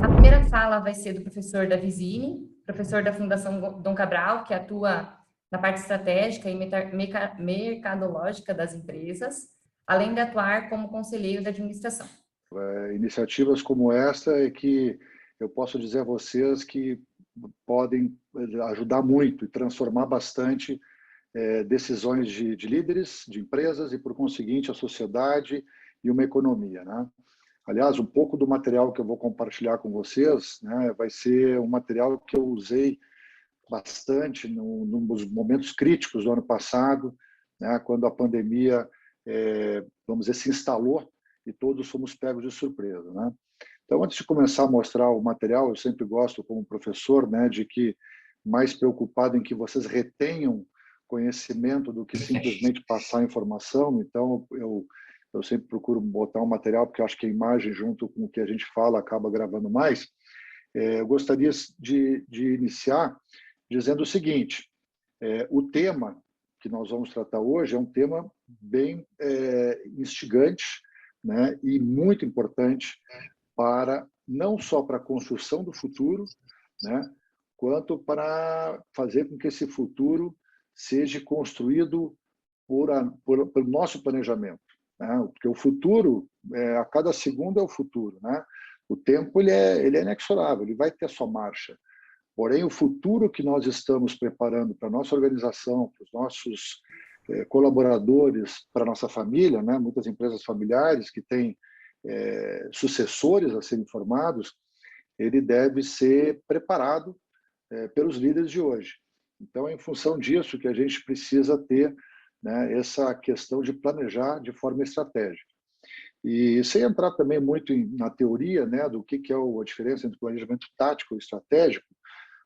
A primeira fala vai ser do professor Davizini, professor da Fundação Dom Cabral, que atua na parte estratégica e mercadológica das empresas, além de atuar como conselheiro da administração. Iniciativas como esta é que eu posso dizer a vocês que podem ajudar muito e transformar bastante decisões de líderes, de empresas e, por conseguinte, a sociedade e uma economia, né? Aliás, um pouco do material que eu vou compartilhar com vocês, né, vai ser um material que eu usei bastante nos momentos críticos do ano passado, né, quando a pandemia, vamos dizer, se instalou e todos fomos pegos de surpresa, né? Então, antes de começar a mostrar o material, eu sempre gosto, como professor, né, de que mais preocupado em que vocês retenham conhecimento do que simplesmente passar informação. Então, eu sempre procuro botar um material, porque eu acho que a imagem, junto com o que a gente fala, acaba gravando mais. Eu gostaria de iniciar dizendo o seguinte: o tema que nós vamos tratar hoje é um tema bem instigante, né, e muito importante para não só para a construção do futuro, né, quanto para fazer com que esse futuro seja construído pelo nosso planejamento, né? Porque o futuro, a cada segundo é o futuro, né? O tempo ele é inexorável, ele vai ter a sua marcha. Porém, o futuro que nós estamos preparando para a nossa organização, para os nossos colaboradores, para a nossa família, né? Muitas empresas familiares que têm sucessores a serem formados, ele deve ser preparado pelos líderes de hoje. Então, é em função disso que a gente precisa ter, né, essa questão de planejar de forma estratégica. E sem entrar também muito na teoria, né, do que é a diferença entre planejamento tático e estratégico,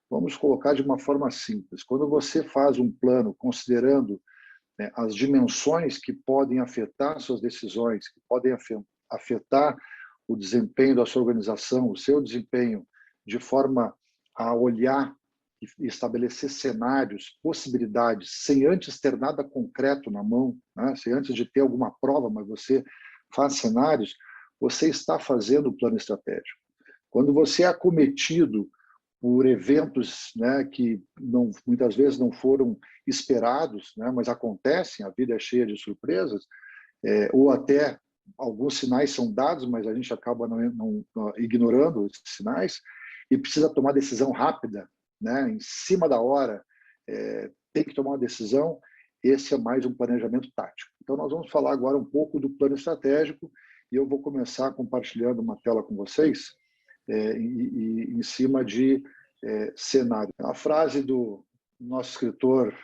vamos colocar de uma forma simples. Quando você faz um plano considerando, né, as dimensões que podem afetar suas decisões, que podem afetar o desempenho da sua organização, o seu desempenho, de forma a olhar e estabelecer cenários, possibilidades, sem antes ter nada concreto na mão, né? Sem antes de ter alguma prova, mas você faz cenários, você está fazendo o plano estratégico. Quando você é acometido por eventos, né, que muitas vezes não foram esperados, né, mas acontecem, a vida é cheia de surpresas, ou até alguns sinais são dados, mas a gente acaba não ignorando esses sinais e precisa tomar decisão rápida, né, em cima da hora, tem que tomar uma decisão. Esse é mais um planejamento tático. Então, nós vamos falar agora um pouco do plano estratégico e eu vou começar compartilhando uma tela com vocês em cima de cenário. A frase do nosso escritor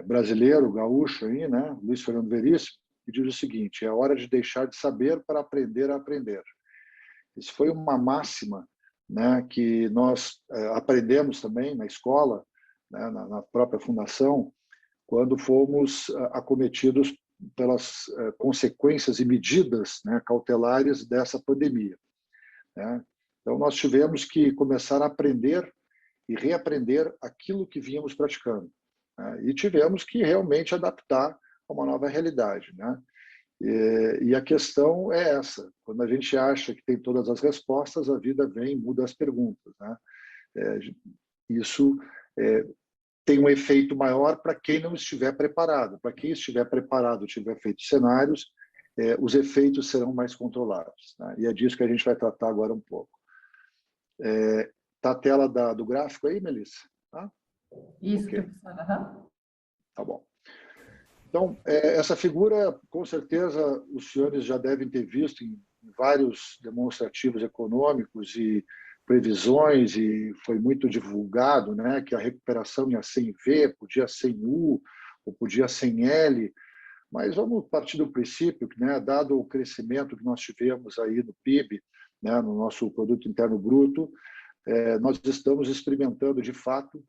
brasileiro, gaúcho, aí, né, Luiz Fernando Veríssimo, que diz o seguinte: é hora de deixar de saber para aprender a aprender. Isso foi uma máxima, né, que nós aprendemos também na escola, né, na própria fundação, quando fomos acometidos pelas consequências e medidas, né, cautelares dessa pandemia, né? Então, nós tivemos que começar a aprender e reaprender aquilo que vínhamos praticando, né? E tivemos que realmente adaptar a uma nova realidade, né? E a questão é essa: quando a gente acha que tem todas as respostas, a vida vem e muda as perguntas, né? Isso tem um efeito maior para quem não estiver preparado. Para quem estiver preparado, tiver feito cenários, os efeitos serão mais controlados, né? E é disso que a gente vai tratar agora um pouco. Tá a tela do gráfico aí, Melissa? Tá? Isso, Okay. professor. Uhum. Tá bom. Então, essa figura, com certeza, os senhores já devem ter visto em vários demonstrativos econômicos e previsões, e foi muito divulgado, né, que a recuperação ia ser em V, podia ser em U, ou podia ser em L, mas vamos partir do princípio que, né, dado o crescimento que nós tivemos aí no PIB, né, no nosso Produto Interno Bruto, nós estamos experimentando, de fato,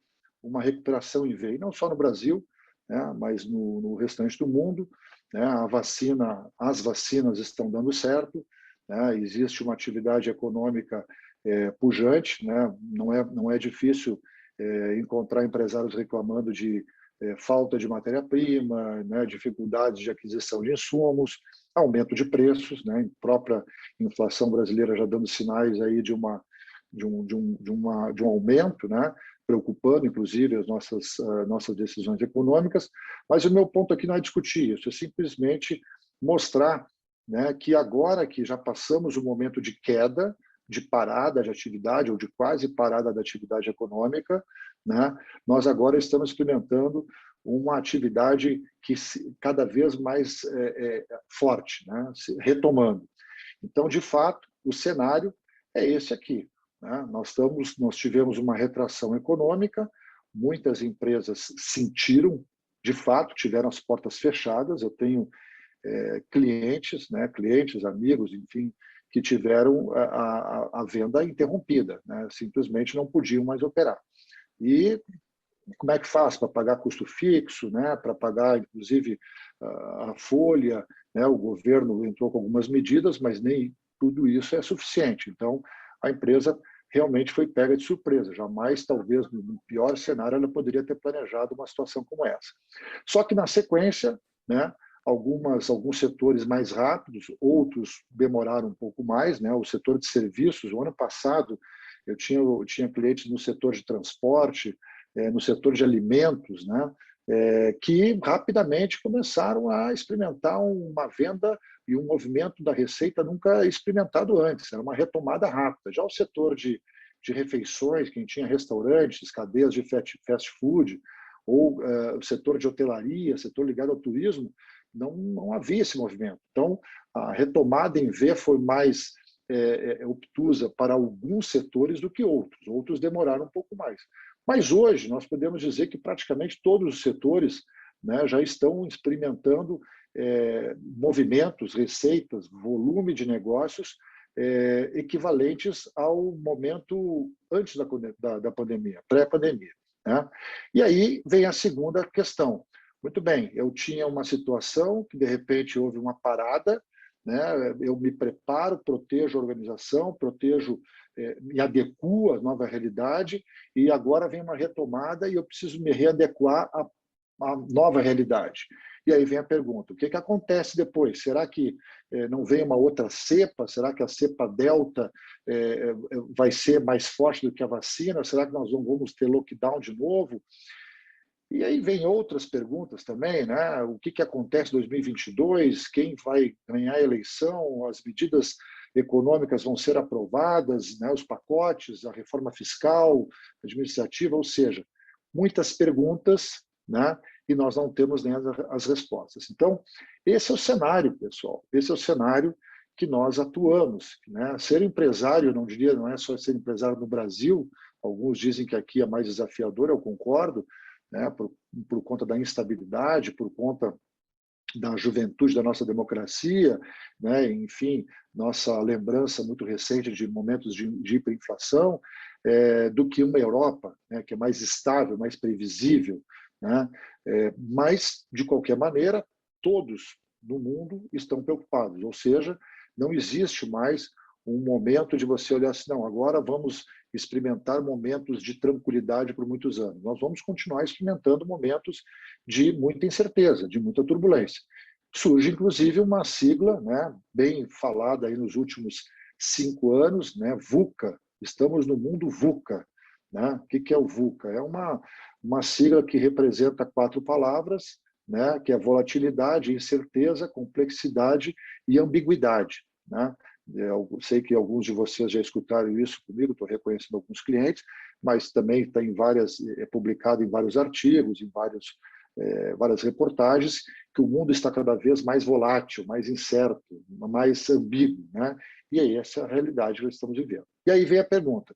uma recuperação em V, e não só no Brasil, né, mas no restante do mundo, né? As vacinas estão dando certo, né? Existe uma atividade econômica pujante, né? Não é difícil encontrar empresários reclamando de falta de matéria-prima, né? Dificuldades de aquisição de insumos, aumento de preços, né? A própria inflação brasileira já dando sinais aí de uma de um aumento, né, preocupando, inclusive, as nossas decisões econômicas, mas o meu ponto aqui não é discutir isso, é simplesmente mostrar, né, que agora que já passamos o momento de queda, de parada de atividade, ou de quase parada da atividade econômica, né, nós agora estamos experimentando uma atividade que cada vez mais forte, né, retomando. Então, de fato, o cenário é esse aqui, né? Nós tivemos uma retração econômica, muitas empresas sentiram, de fato, tiveram as portas fechadas. Eu tenho clientes, né, amigos, enfim, que tiveram a venda interrompida, né? Simplesmente não podiam mais operar. E como é que faz para pagar custo fixo, né? Para pagar, inclusive, a folha, né? O governo entrou com algumas medidas, mas nem tudo isso é suficiente. Então, a empresa realmente foi pega de surpresa. Jamais, talvez, no pior cenário, ela poderia ter planejado uma situação como essa. Só que, na sequência, né, alguns setores mais rápidos, outros demoraram um pouco mais, né? O setor de serviços, o ano passado, eu tinha clientes no setor de transporte, no setor de alimentos, né? Que rapidamente começaram a experimentar uma venda e um movimento da receita nunca experimentado antes. Era uma retomada rápida. Já o setor de refeições, quem tinha restaurantes, cadeias de fast food, ou o setor de hotelaria, setor ligado ao turismo, não havia esse movimento. Então, a retomada em V foi mais obtusa para alguns setores do que outros. Outros demoraram um pouco mais. Mas hoje nós podemos dizer que praticamente todos os setores, né, já estão experimentando movimentos, receitas, volume de negócios equivalentes ao momento antes da pandemia, pré-pandemia, né? E aí vem a segunda questão. Muito bem, eu tinha uma situação que de repente houve uma parada, né? Eu me preparo, protejo a organização, me adequo à nova realidade, e agora vem uma retomada e eu preciso me readequar à nova realidade. E aí vem a pergunta, o que acontece depois? Será que não vem uma outra cepa? Será que a cepa Delta vai ser mais forte do que a vacina? Será que nós vamos ter lockdown de novo? E aí vem outras perguntas também, né? O que acontece em 2022? Quem vai ganhar a eleição? As medidas econômicas vão ser aprovadas, né? Os pacotes, a reforma fiscal, administrativa, ou seja, muitas perguntas, né? E nós não temos nem as respostas. Então, esse é o cenário, pessoal. Esse é o cenário que nós atuamos, né? Ser empresário, não é só ser empresário no Brasil. Alguns dizem que aqui é mais desafiador, eu concordo, né, por conta da instabilidade, por conta da juventude da nossa democracia, né, enfim, nossa lembrança muito recente de momentos de hiperinflação, do que uma Europa, né, que é mais estável, mais previsível, né? Mas, de qualquer maneira, todos no mundo estão preocupados, ou seja, não existe mais um momento de você olhar assim, não, agora vamos experimentar momentos de tranquilidade por muitos anos. Nós vamos continuar experimentando momentos de muita incerteza, de muita turbulência. Surge, inclusive, uma sigla, né, bem falada aí nos últimos 5 anos, né, VUCA. Estamos no mundo VUCA. Né? O que é o VUCA? É uma sigla que representa 4 palavras, né, que é volatilidade, incerteza, complexidade e ambiguidade. Né? Eu sei que alguns de vocês já escutaram isso comigo, estou reconhecendo alguns clientes, mas também está publicado em vários artigos, em várias reportagens, que o mundo está cada vez mais volátil, mais incerto, mais ambíguo, né? E aí essa é a realidade que nós estamos vivendo. E aí vem a pergunta,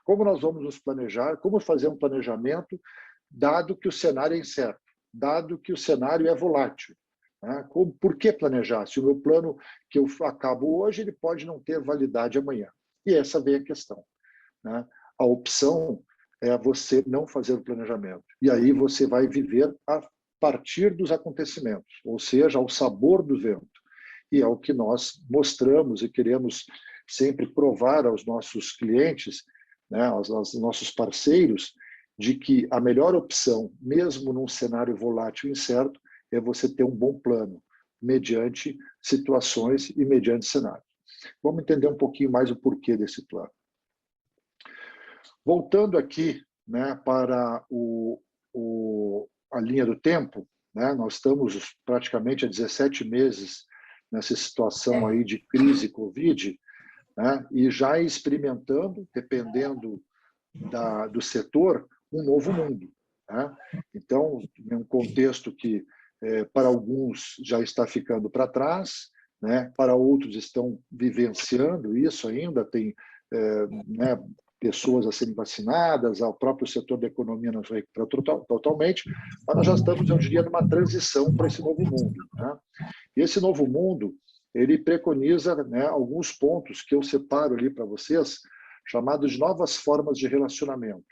como nós vamos nos planejar, como fazer um planejamento, dado que o cenário é incerto, dado que o cenário é volátil? Né? Por que planejar? Se o meu plano que eu acabo hoje, ele pode não ter validade amanhã. E essa vem a questão. Né? A opção é você não fazer o planejamento. E aí você vai viver a partir dos acontecimentos, ou seja, ao sabor do vento. E é o que nós mostramos e queremos sempre provar aos nossos clientes, né, aos nossos parceiros, de que a melhor opção, mesmo num cenário volátil e incerto, é você ter um bom plano, mediante situações e mediante cenários. Vamos entender um pouquinho mais o porquê desse plano. Voltando aqui, né, para a linha do tempo, né, nós estamos praticamente há 17 meses nessa situação aí de crise Covid, né, e já experimentando, dependendo do setor, um novo mundo. Né? Então, em um contexto que, para alguns, já está ficando para trás, né? Para outros estão vivenciando isso ainda, tem né, pessoas a serem vacinadas, o próprio setor da economia não se recuperou totalmente, mas nós já estamos, eu diria, numa transição para esse novo mundo. Né? E esse novo mundo, ele preconiza, né, alguns pontos que eu separo ali para vocês, chamados de novas formas de relacionamento.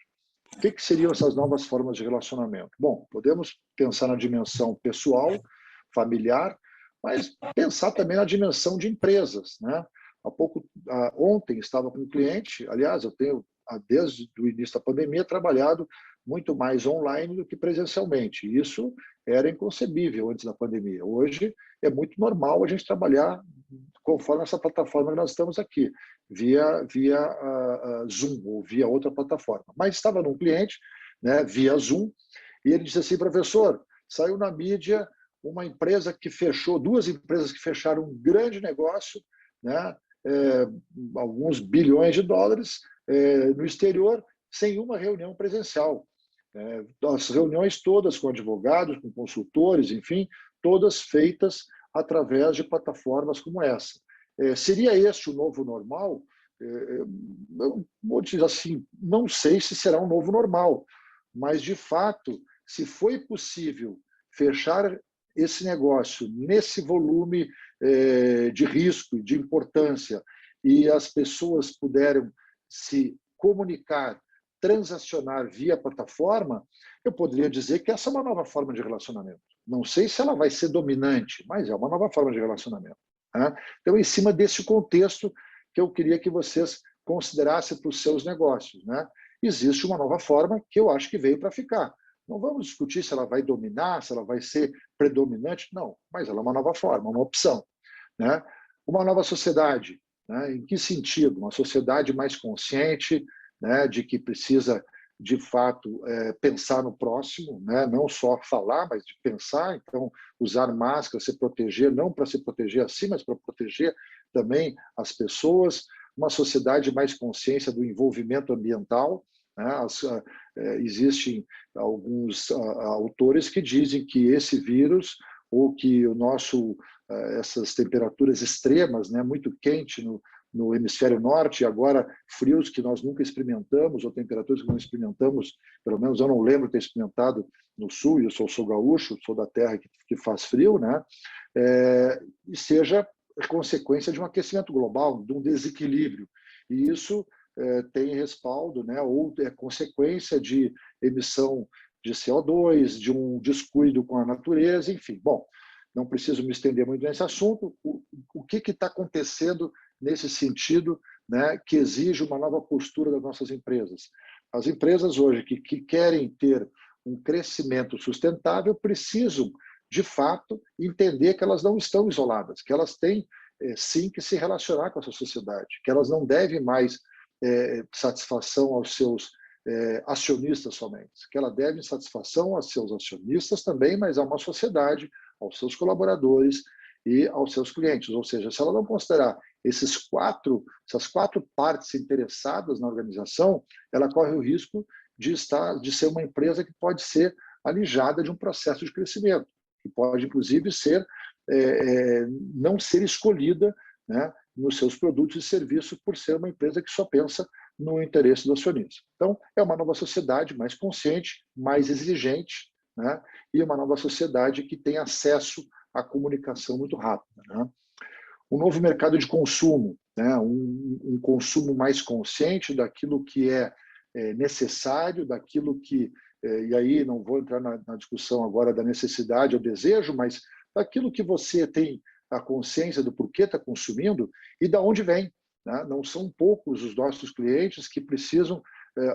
O que seriam essas novas formas de relacionamento? Bom, podemos pensar na dimensão pessoal, familiar, mas pensar também na dimensão de empresas, né? Ontem estava com um cliente, aliás, eu tenho, desde o início da pandemia, trabalhado muito mais online do que presencialmente. Isso era inconcebível antes da pandemia. Hoje é muito normal a gente trabalhar conforme essa plataforma que nós estamos aqui, via Zoom ou via outra plataforma. Mas estava num cliente, né, via Zoom, e ele disse assim: professor, saiu na mídia uma empresa que fechou, duas empresas que fecharam um grande negócio, né, alguns bilhões de dólares no exterior, sem uma reunião presencial. As reuniões todas com advogados, com consultores, enfim, todas feitas através de plataformas como essa. Seria este o novo normal? Eu vou dizer assim, não sei se será um novo normal, mas, de fato, se foi possível fechar esse negócio nesse volume de risco, de importância, e as pessoas puderam se comunicar, transacionar via plataforma, eu poderia dizer que essa é uma nova forma de relacionamento. Não sei se ela vai ser dominante, mas é uma nova forma de relacionamento. Né? Então, em cima desse contexto que eu queria que vocês considerassem para os seus negócios. Né? Existe uma nova forma que eu acho que veio para ficar. Não vamos discutir se ela vai dominar, se ela vai ser predominante, não, mas ela é uma nova forma, uma opção. Né? Uma nova sociedade. Né? Em que sentido? Uma sociedade mais consciente, né, de que precisa, de fato, pensar no próximo, né, não só falar, mas de pensar. Então, usar máscara, se proteger, não para se proteger a si, mas para proteger também as pessoas. Uma sociedade mais consciência do envolvimento ambiental. Né? Existem alguns autores que dizem que esse vírus, ou que essas temperaturas extremas, né, muito quente no hemisfério norte, e agora frios que nós nunca experimentamos, ou temperaturas que não experimentamos, pelo menos eu não lembro de ter experimentado no sul, e eu sou gaúcho, sou da terra que faz frio, né? E seja consequência de um aquecimento global, de um desequilíbrio. E isso tem respaldo, né? Ou é consequência de emissão de CO2, de um descuido com a natureza, enfim. Bom, não preciso me estender muito nesse assunto. O que está acontecendo nesse sentido, né, que exige uma nova postura das nossas empresas? As empresas hoje que querem ter um crescimento sustentável precisam, de fato, entender que elas não estão isoladas, que elas têm, sim, que se relacionar com essa sociedade, que elas não devem mais satisfação aos seus acionistas somente, que elas devem satisfação aos seus acionistas também, mas a uma sociedade, aos seus colaboradores e aos seus clientes. Ou seja, se ela não considerar essas quatro partes interessadas na organização, ela corre o risco de ser uma empresa que pode ser alijada de um processo de crescimento, que pode, inclusive, não ser escolhida, né, nos seus produtos e serviços por ser uma empresa que só pensa no interesse do acionista. Então, é uma nova sociedade mais consciente, mais exigente, né, e uma nova sociedade que tem acesso à comunicação muito rápida. Né? Um novo mercado de consumo, né, um consumo mais consciente daquilo que é necessário, daquilo que, e aí não vou entrar na discussão agora da necessidade ou desejo, mas daquilo que você tem a consciência do porquê está consumindo e de onde vem. Né? Não são poucos os nossos clientes que precisam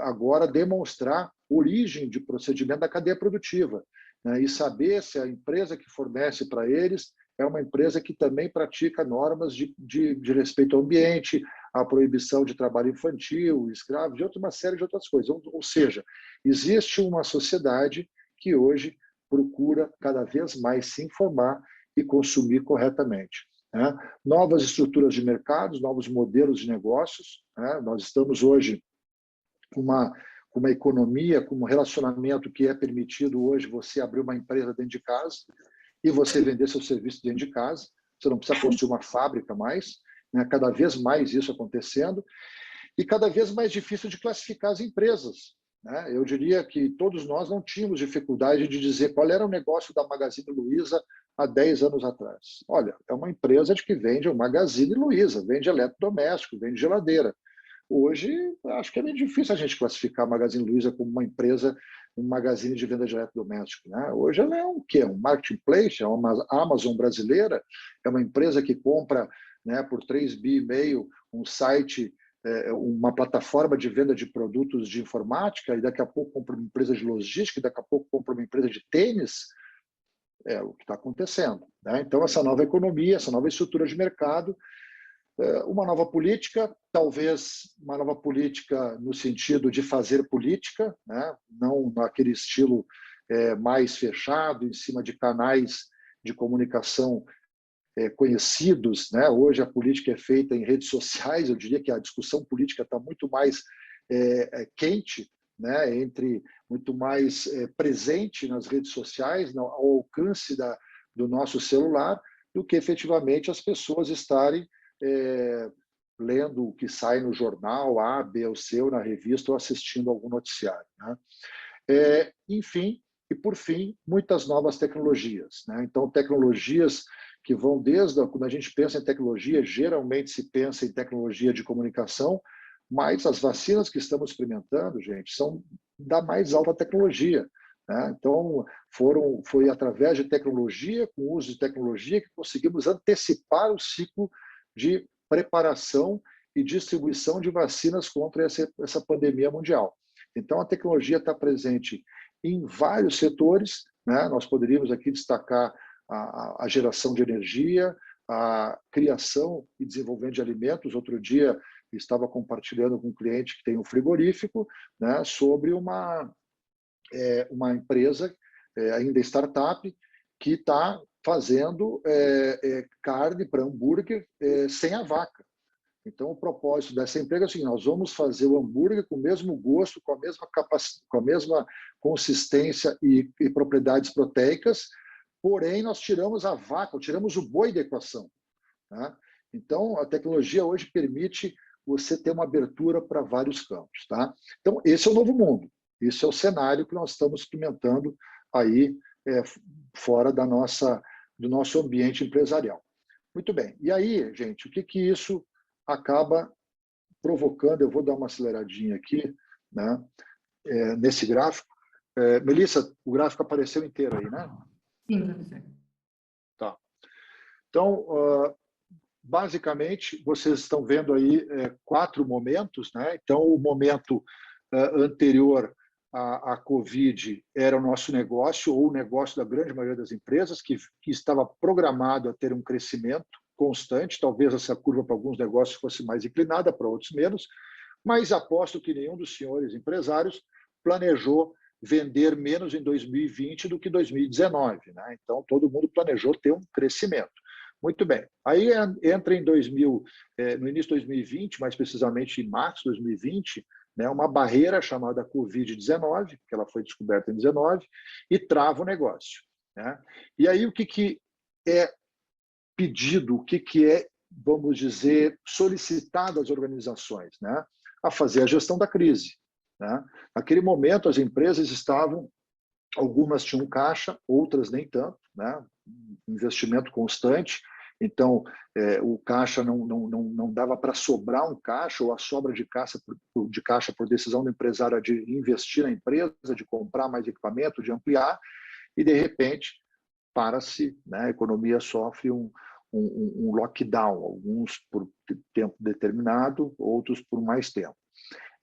agora demonstrar origem de procedimento da cadeia produtiva, né? E saber se a empresa que fornece para eles é uma empresa que também pratica normas de respeito ao ambiente, a proibição de trabalho infantil, escravo, de uma série de outras coisas. Ou seja, existe uma sociedade que hoje procura cada vez mais se informar e consumir corretamente, né? Novas estruturas de mercados, novos modelos de negócios, né? Nós estamos hoje com uma economia, com um relacionamento que é permitido hoje você abrir uma empresa dentro de casa e você vender seu serviço dentro de casa. Você não precisa construir uma fábrica mais, né? Cada vez mais isso acontecendo e cada vez mais difícil de classificar as empresas, né? Eu diria que todos nós não tínhamos dificuldade de dizer qual era o negócio da Magazine Luiza há 10 anos atrás. Olha, é uma empresa que vende o Magazine Luiza, vende eletrodoméstico, vende geladeira. Hoje, acho que é meio difícil a gente classificar a Magazine Luiza como uma empresa, um magazine de venda de eletrodoméstico, né? Hoje ela é um quê? Um marketplace, é uma Amazon brasileira, é uma empresa que compra, né, por 3,5 bi um site, uma plataforma de venda de produtos de informática, e daqui a pouco compra uma empresa de logística, e daqui a pouco compra uma empresa de tênis. É o que está acontecendo, né? Então, essa nova economia, essa nova estrutura de mercado, uma nova política, talvez uma nova política no sentido de fazer política, né? Não naquele estilo mais fechado, em cima de canais de comunicação conhecidos, né? Hoje a política é feita em redes sociais, eu diria que a discussão política está muito mais quente, né? Muito mais presente nas redes sociais, ao alcance do nosso celular, do que efetivamente as pessoas estarem lendo o que sai no jornal A, B ou C, ou na revista, ou assistindo algum noticiário, né? Enfim, e por fim, muitas novas tecnologias, né? Então, tecnologias que vão quando a gente pensa em tecnologia, geralmente se pensa em tecnologia de comunicação, mas as vacinas que estamos experimentando, gente, são da mais alta tecnologia, né? Então, foi através de tecnologia, com o uso de tecnologia, que conseguimos antecipar o ciclo de preparação e distribuição de vacinas contra essa pandemia mundial. Então, a tecnologia está presente em vários setores, né? Nós poderíamos aqui destacar a geração de energia, a criação e desenvolvimento de alimentos. Outro dia, estava compartilhando com um cliente que tem um frigorífico, né, sobre uma empresa, ainda startup, que está fazendo carne para hambúrguer sem a vaca. Então, o propósito dessa empresa é o seguinte: nós vamos fazer o hambúrguer com o mesmo gosto, com a mesma capacidade, com a mesma consistência e propriedades proteicas, porém, nós tiramos a vaca, tiramos o boi da equação, tá? Então, a tecnologia hoje permite você ter uma abertura para vários campos, tá? Então, esse é o novo mundo. Esse é o cenário que nós estamos experimentando aí fora do nosso ambiente empresarial. Muito bem. E aí, gente, o que isso acaba provocando? Eu vou dar uma aceleradinha aqui, né, nesse gráfico. Melissa, o gráfico apareceu inteiro aí, né? Sim, professor. Tá. Então, basicamente, vocês estão vendo aí 4 momentos, né? Então, o momento anterior à Covid era o nosso negócio, ou o negócio da grande maioria das empresas, que estava programado a ter um crescimento constante. Talvez essa curva para alguns negócios fosse mais inclinada, para outros menos, mas aposto que nenhum dos senhores empresários planejou vender menos em 2020 do que 2019, né? Então, todo mundo planejou ter um crescimento. Muito bem. Aí entra no início de 2020, mais precisamente em março de 2020, né, uma barreira chamada Covid-19, que ela foi descoberta em 19, e trava o negócio, né? E aí o que é pedido, o que é, vamos dizer, solicitado às organizações, né? A fazer a gestão da crise, né? Naquele momento, as empresas algumas tinham caixa, outras nem tanto, né? Investimento constante. Então, o caixa não dava para sobrar um caixa, ou a sobra de caixa por decisão do empresário de investir na empresa, de comprar mais equipamento, de ampliar, e, de repente, para-se, né? A economia sofre um lockdown, alguns por tempo determinado, outros por mais tempo.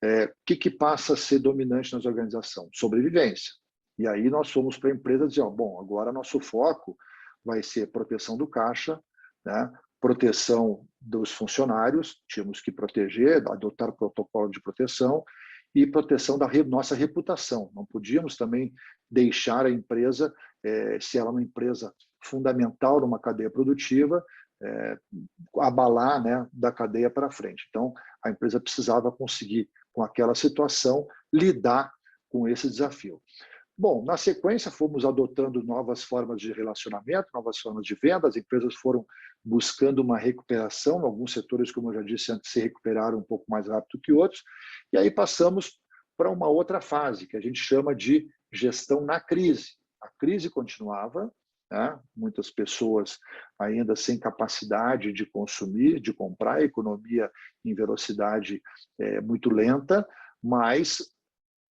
O que passa a ser dominante nas organizações? Sobrevivência. E aí nós fomos para a empresa dizer, bom, agora nosso foco vai ser proteção do caixa, né? proteção dos funcionários, tínhamos que proteger, adotar protocolo de proteção e proteção da nossa reputação. Não podíamos também deixar a empresa, se ela é uma empresa fundamental numa cadeia produtiva, abalar, né, da cadeia para frente. Então, a empresa precisava conseguir, com aquela situação, lidar com esse desafio. Bom, na sequência, fomos adotando novas formas de relacionamento, novas formas de venda, as empresas foram buscando uma recuperação, alguns setores, como eu já disse antes, se recuperaram um pouco mais rápido que outros, e aí passamos para uma outra fase, que a gente chama de gestão na crise. A crise continuava, né? Muitas pessoas ainda sem capacidade de consumir, de comprar, a economia em velocidade muito lenta, mas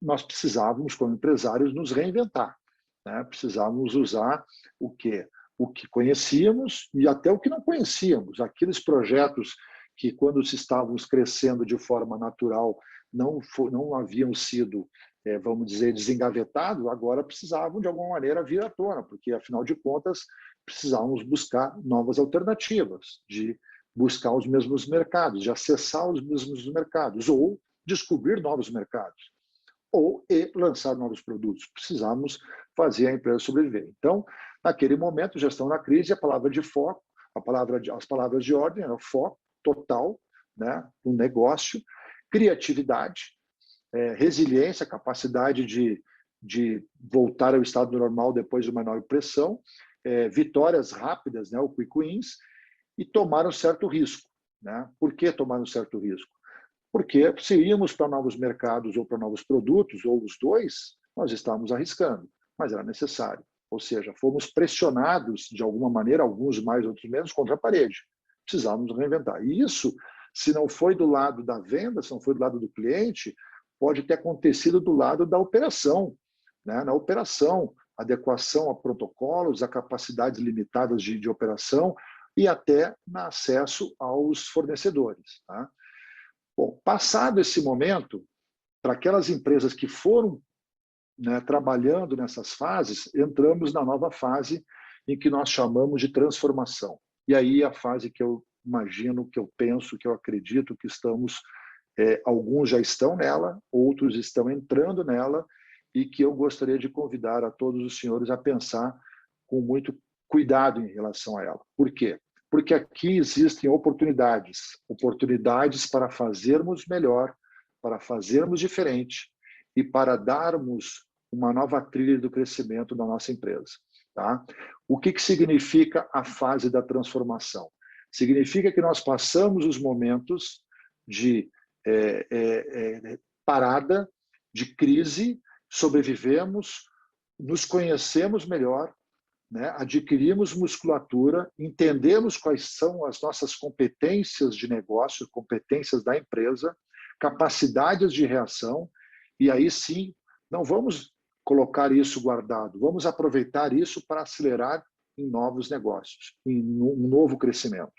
nós precisávamos, como empresários, nos reinventar, né? Precisávamos usar o quê? O que conhecíamos e até o que não conhecíamos. Aqueles projetos que, quando estávamos crescendo de forma natural, não haviam sido, vamos dizer, desengavetados, agora precisavam, de alguma maneira, vir à tona, porque, afinal de contas, precisávamos buscar novas alternativas, de buscar os mesmos mercados, de acessar os mesmos mercados, ou descobrir novos mercados, ou lançar novos produtos. Precisamos fazer a empresa sobreviver. Então, naquele momento, gestão na crise, a palavra de foco, as palavras de ordem eram foco total, né, no negócio, criatividade, resiliência, capacidade de voltar ao estado normal depois de uma nova pressão, vitórias rápidas, né, o quick wins, e tomar um certo risco. Né? Por que tomar um certo risco? Porque se íamos para novos mercados ou para novos produtos, ou os dois, nós estávamos arriscando, mas era necessário. Ou seja, fomos pressionados, de alguma maneira, alguns mais, outros menos, contra a parede. Precisávamos reinventar. E isso, se não foi do lado da venda, se não foi do lado do cliente, pode ter acontecido do lado da operação. Né? Na operação, adequação a protocolos, a capacidades limitadas de operação e até no acesso aos fornecedores. Tá? Bom, passado esse momento, para aquelas empresas que foram, né, trabalhando nessas fases, entramos na nova fase em que nós chamamos de transformação. E aí a fase que eu imagino, que eu penso, que eu acredito que estamos, alguns já estão nela, outros estão entrando nela, e que eu gostaria de convidar a todos os senhores a pensar com muito cuidado em relação a ela. Por quê? Porque aqui existem oportunidades para fazermos melhor, para fazermos diferente e para darmos uma nova trilha do crescimento da nossa empresa. Tá? O que significa a fase da transformação? Significa que nós passamos os momentos de parada, de crise, sobrevivemos, nos conhecemos melhor, né? Adquirimos musculatura, entendemos quais são as nossas competências de negócio, competências da empresa, capacidades de reação, e aí sim, não vamos colocar isso guardado, vamos aproveitar isso para acelerar em novos negócios, em um novo crescimento.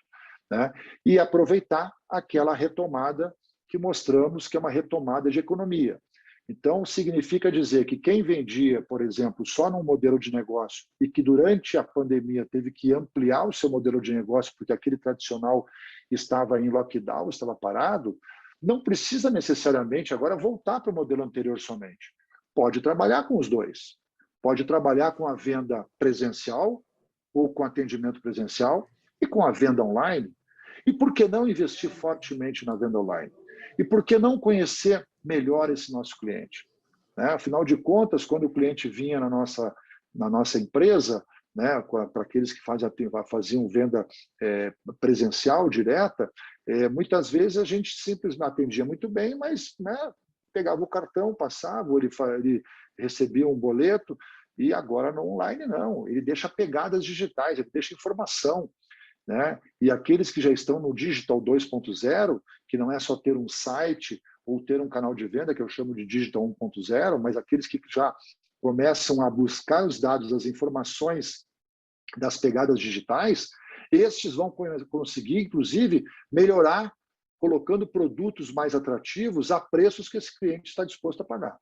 Né? E aproveitar aquela retomada que mostramos que é uma retomada de economia. Então, significa dizer que quem vendia, por exemplo, só num modelo de negócio e que durante a pandemia teve que ampliar o seu modelo de negócio porque aquele tradicional estava em lockdown, estava parado, não precisa necessariamente agora voltar para o modelo anterior somente. Pode trabalhar com os dois. Pode trabalhar com a venda presencial ou com atendimento presencial e com a venda online. E por que não investir fortemente na venda online? E por que não conhecer melhor esse nosso cliente? Né? Afinal de contas, quando o cliente vinha na nossa empresa, né, para aqueles que faziam venda presencial, direta, muitas vezes a gente simplesmente atendia muito bem, mas, né, pegava o cartão, passava, ele recebia um boleto, e agora no online não, ele deixa pegadas digitais, ele deixa informação. Né? E aqueles que já estão no Digital 2.0, que não é só ter um site ou ter um canal de venda, que eu chamo de Digital 1.0, mas aqueles que já começam a buscar os dados, as informações das pegadas digitais, estes vão conseguir, inclusive, melhorar, colocando produtos mais atrativos a preços que esse cliente está disposto a pagar.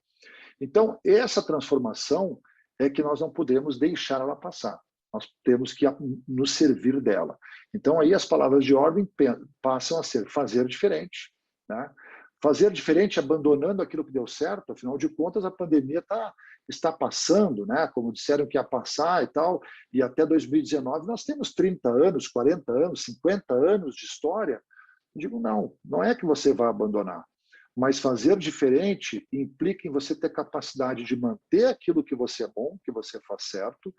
Então, essa transformação é que nós não podemos deixar ela passar. nós temos que nos servir dela. Então, aí as palavras de ordem passam a ser fazer diferente, né? Fazer diferente abandonando aquilo que deu certo, afinal de contas, a pandemia está passando, né? Como disseram que ia passar e tal, e até 2019 nós temos 30 anos, 40 anos, 50 anos de história. Eu digo, não é que você vai abandonar, mas fazer diferente implica em você ter capacidade de manter aquilo que você é bom, que você faz certo,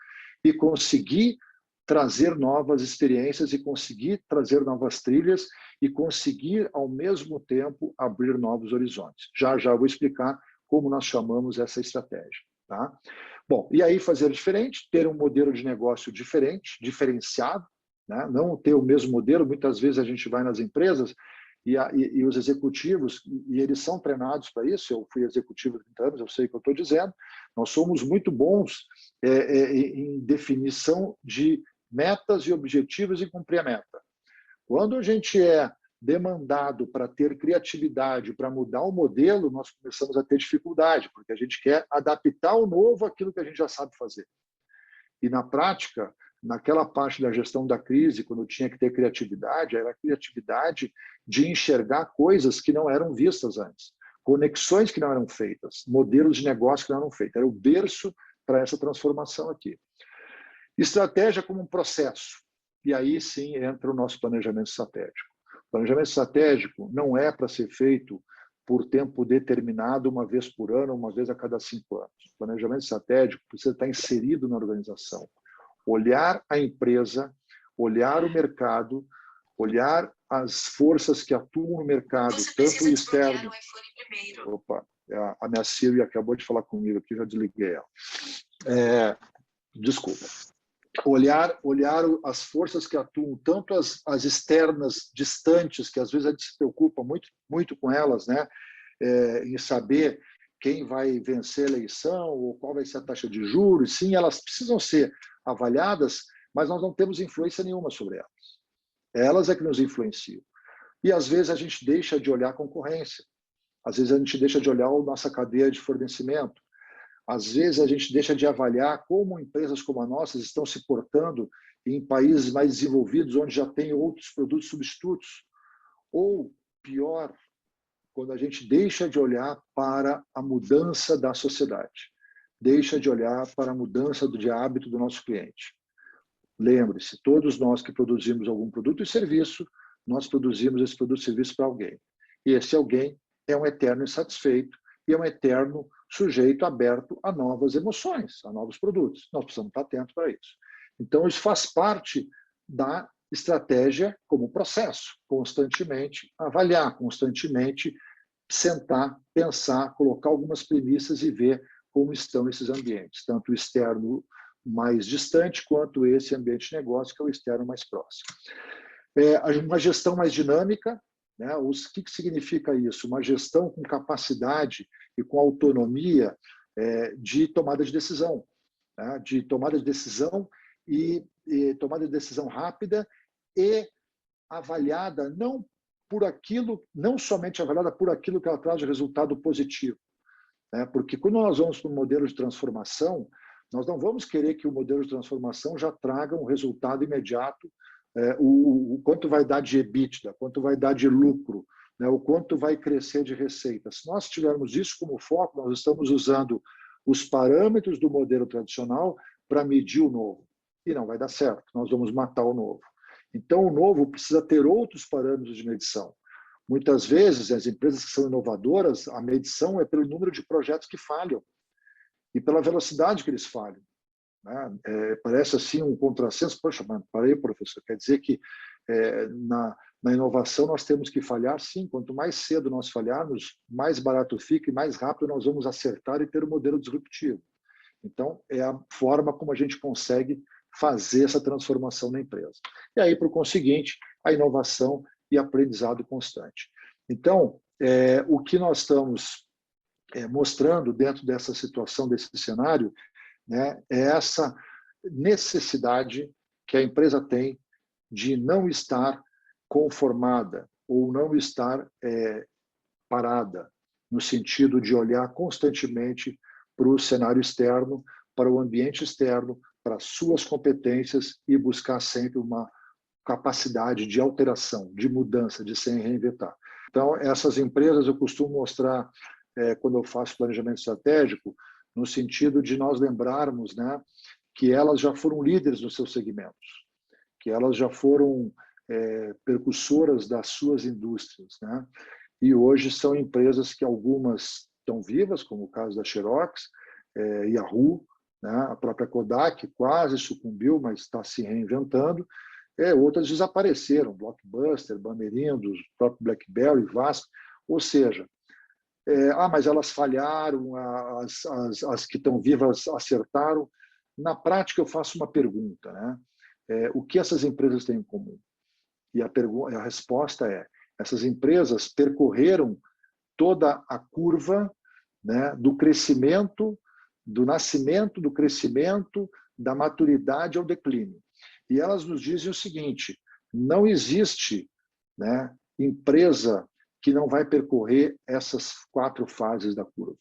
e conseguir trazer novas experiências e conseguir trazer novas trilhas e conseguir, ao mesmo tempo, abrir novos horizontes. Já já vou explicar como nós chamamos essa estratégia. Tá? Bom, e aí fazer diferente, ter um modelo de negócio diferente, diferenciado, né? Não ter o mesmo modelo. Muitas vezes a gente vai nas empresas e os executivos, e eles são treinados para isso. Eu fui executivo há 30 anos, eu sei o que eu estou dizendo. Nós somos muito bons em definição de metas e objetivos e cumprir a meta. Quando a gente é demandado para ter criatividade, para mudar o modelo, nós começamos a ter dificuldade, porque a gente quer adaptar o novo àquilo que a gente já sabe fazer. E na prática, naquela parte da gestão da crise, quando tinha que ter criatividade, era a criatividade de enxergar coisas que não eram vistas antes, conexões que não eram feitas, modelos de negócio que não eram feitos. Era o berço para essa transformação aqui. Estratégia como um processo. E aí sim entra o nosso planejamento estratégico. O planejamento estratégico não é para ser feito por tempo determinado, uma vez por ano, uma vez a cada 5 anos. O planejamento estratégico precisa estar inserido na organização. Olhar a empresa, olhar o mercado, olhar as forças que atuam no mercado, tanto o externo... Opa, a minha Siri acabou de falar comigo aqui, já desliguei ela. Desculpa. Olhar as forças que atuam, tanto as externas, distantes, que às vezes a gente se preocupa muito com elas, né? Em saber quem vai vencer a eleição ou qual vai ser a taxa de juros. Sim, elas precisam ser avaliadas, mas nós não temos influência nenhuma sobre elas. Elas é que nos influenciam. E às vezes a gente deixa de olhar a concorrência. Às vezes a gente deixa de olhar a nossa cadeia de fornecimento. Às vezes a gente deixa de avaliar como empresas como a nossa estão se portando em países mais desenvolvidos, onde já tem outros produtos substitutos. Ou, pior, quando a gente deixa de olhar para a mudança da sociedade, deixa de olhar para a mudança de hábito do nosso cliente. Lembre-se, todos nós que produzimos algum produto e serviço, nós produzimos esse produto e serviço para alguém. E esse alguém é um eterno insatisfeito e é um eterno sujeito aberto a novas emoções, a novos produtos. Nós precisamos estar atentos para isso. Então, isso faz parte da estratégia como processo, constantemente avaliar, constantemente sentar, pensar, colocar algumas premissas e ver como estão esses ambientes, tanto o externo mais distante quanto esse ambiente de negócio, que é o externo mais próximo. Uma gestão mais dinâmica, né? O que significa isso? Uma gestão com capacidade e com autonomia de tomada de decisão, né? De tomada de decisão e tomada de decisão rápida e avaliada não somente avaliada por aquilo que ela traz de resultado positivo, né? Porque quando nós vamos para um modelo de transformação, nós não vamos querer que o modelo de transformação já traga um resultado imediato, o quanto vai dar de EBITDA, quanto vai dar de lucro, né? O quanto vai crescer de receita. Se nós tivermos isso como foco, nós estamos usando os parâmetros do modelo tradicional para medir o novo. E não vai dar certo, nós vamos matar o novo. Então, o novo precisa ter outros parâmetros de medição. Muitas vezes, as empresas que são inovadoras, a medição é pelo número de projetos que falham e pela velocidade que eles falham, né? Parece assim um contrassenso. Poxa, mas parei, professor, quer dizer que na inovação nós temos que falhar? Sim, quanto mais cedo nós falharmos, mais barato fica e mais rápido nós vamos acertar e ter um modelo disruptivo. Então, é a forma como a gente consegue fazer essa transformação na empresa. E aí, por conseguinte, a inovação e aprendizado constante. Então, o que nós estamos mostrando dentro dessa situação, desse cenário, né, é essa necessidade que a empresa tem de não estar conformada ou não estar parada, no sentido de olhar constantemente para o cenário externo, para o ambiente externo, para suas competências e buscar sempre uma capacidade de alteração, de mudança, de se reinventar. Então, essas empresas eu costumo mostrar quando eu faço planejamento estratégico, no sentido de nós lembrarmos, né, que elas já foram líderes nos seus segmentos, que elas já foram percursoras das suas indústrias, né? E hoje são empresas que algumas estão vivas, como o caso da Xerox, Yahoo, né? A própria Kodak quase sucumbiu, mas está se reinventando. Outras desapareceram, Blockbuster, Bamerindo, o próprio BlackBerry, Vasco. Ou seja, mas elas falharam, as que estão vivas acertaram. Na prática, eu faço uma pergunta, né? O que essas empresas têm em comum? E a resposta é: essas empresas percorreram toda a curva, né, do crescimento, do nascimento, do crescimento, da maturidade ao declínio. E elas nos dizem o seguinte: não existe, né, empresa que não vai percorrer essas 4 fases da curva.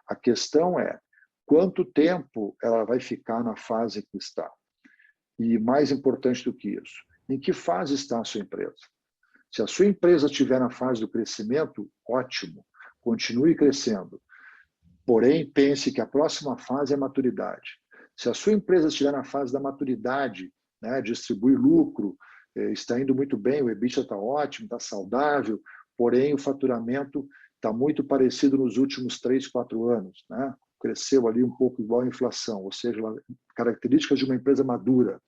A questão é quanto tempo ela vai ficar na fase que está. E mais importante do que isso, em que fase está a sua empresa? Se a sua empresa estiver na fase do crescimento, ótimo, continue crescendo. Porém, pense que a próxima fase é a maturidade. Se a sua empresa estiver na fase da maturidade, né, distribui lucro, está indo muito bem, o EBITDA está ótimo, está saudável, porém o faturamento está muito parecido nos últimos 3, 4 anos, né? Cresceu ali um pouco igual à inflação, ou seja, características de uma empresa madura,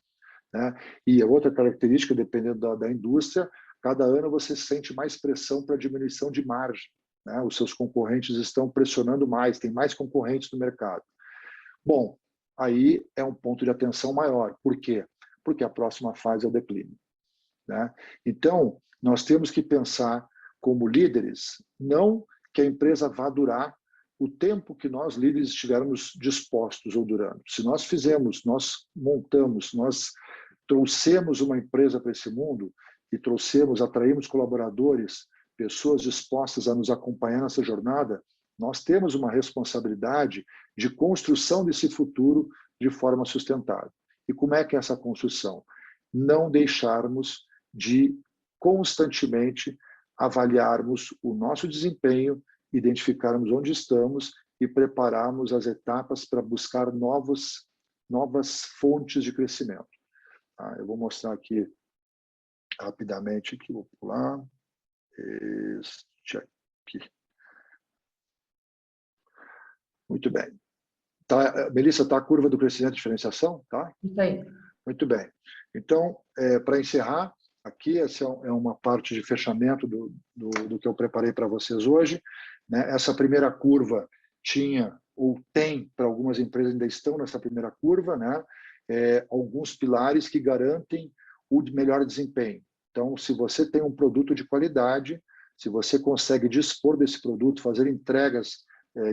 né? E a outra característica, dependendo da indústria, cada ano você sente mais pressão para diminuição de margem, né? Os seus concorrentes estão pressionando mais, tem mais concorrentes no mercado. Bom, aí é um ponto de atenção maior. Por quê? Porque a próxima fase é o declínio, né? Então, nós temos que pensar como líderes, não que a empresa vá durar o tempo que nós líderes estivermos dispostos ou durando. Se nós fizemos, nós montamos, nós trouxemos uma empresa para esse mundo e atraímos colaboradores, pessoas dispostas a nos acompanhar nessa jornada, nós temos uma responsabilidade de construção desse futuro de forma sustentável. E como é que é essa construção? Não deixarmos de constantemente avaliarmos o nosso desempenho, identificarmos onde estamos e prepararmos as etapas para buscar novas fontes de crescimento. Eu vou mostrar aqui rapidamente, que vou pular este aqui. Muito bem. Tá, Melissa, está a curva do crescimento e diferenciação? Tá? Isso aí. Muito bem. Então, para encerrar, aqui essa é uma parte de fechamento do que eu preparei para vocês hoje, né? Essa primeira curva tinha, ou tem, para algumas empresas ainda estão nessa primeira curva, né? Alguns pilares que garantem o melhor desempenho. Então, se você tem um produto de qualidade, se você consegue dispor desse produto, fazer entregas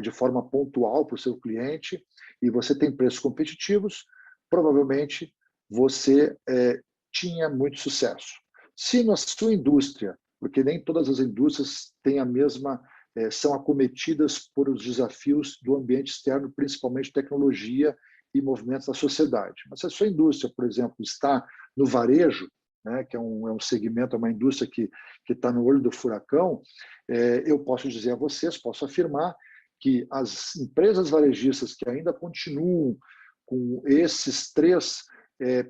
de forma pontual para o seu cliente, e você tem preços competitivos, provavelmente você tinha muito sucesso. Se na sua indústria, porque nem todas as indústrias têm a mesma, são acometidas por os desafios do ambiente externo, principalmente tecnologia e movimentos da sociedade. Mas se a sua indústria, por exemplo, está no varejo, né, que é um segmento, é uma indústria que está no olho do furacão, eu posso dizer a vocês, posso afirmar que as empresas varejistas que ainda continuam com esses 3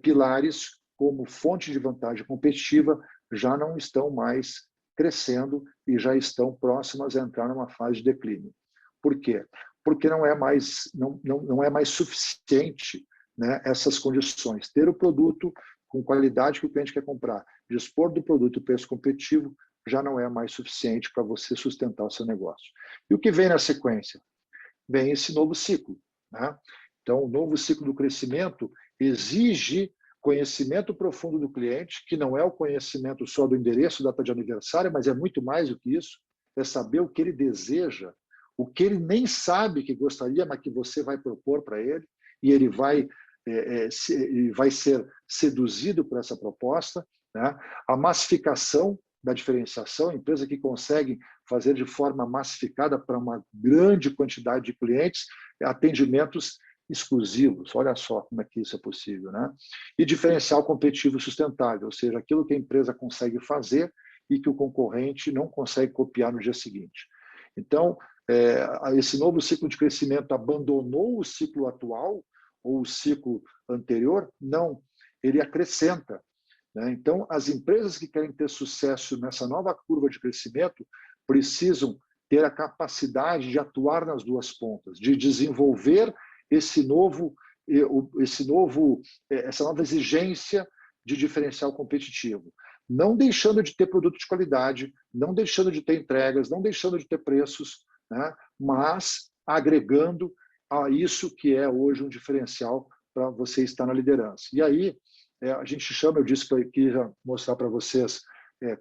pilares como fonte de vantagem competitiva já não estão mais crescendo e já estão próximas a entrar numa fase de declínio. Por quê? Porque não é mais suficiente, né, essas condições. Ter o produto com qualidade que o cliente quer comprar, dispor do produto e preço competitivo, já não é mais suficiente para você sustentar o seu negócio. E o que vem na sequência? Vem esse novo ciclo, né? Então, o novo ciclo do crescimento exige conhecimento profundo do cliente, que não é o conhecimento só do endereço, data de aniversário, mas é muito mais do que isso, é saber o que ele deseja, o que ele nem sabe que gostaria, mas que você vai propor para ele, e ele vai ser seduzido por essa proposta, né? A massificação da diferenciação, empresa que consegue fazer de forma massificada para uma grande quantidade de clientes, atendimentos exclusivos. Olha só como é que isso é possível, né? E diferencial competitivo sustentável, ou seja, aquilo que a empresa consegue fazer e que o concorrente não consegue copiar no dia seguinte. Então, esse novo ciclo de crescimento abandonou o ciclo atual ou o ciclo anterior? Não, ele acrescenta, né? Então, as empresas que querem ter sucesso nessa nova curva de crescimento precisam ter a capacidade de atuar nas duas pontas, de desenvolver essa nova exigência de diferencial competitivo, não deixando de ter produto de qualidade, não deixando de ter entregas, não deixando de ter preços, né? Mas agregando a isso que é hoje um diferencial para você estar na liderança. E aí, a gente chama, eu disse que ia mostrar para vocês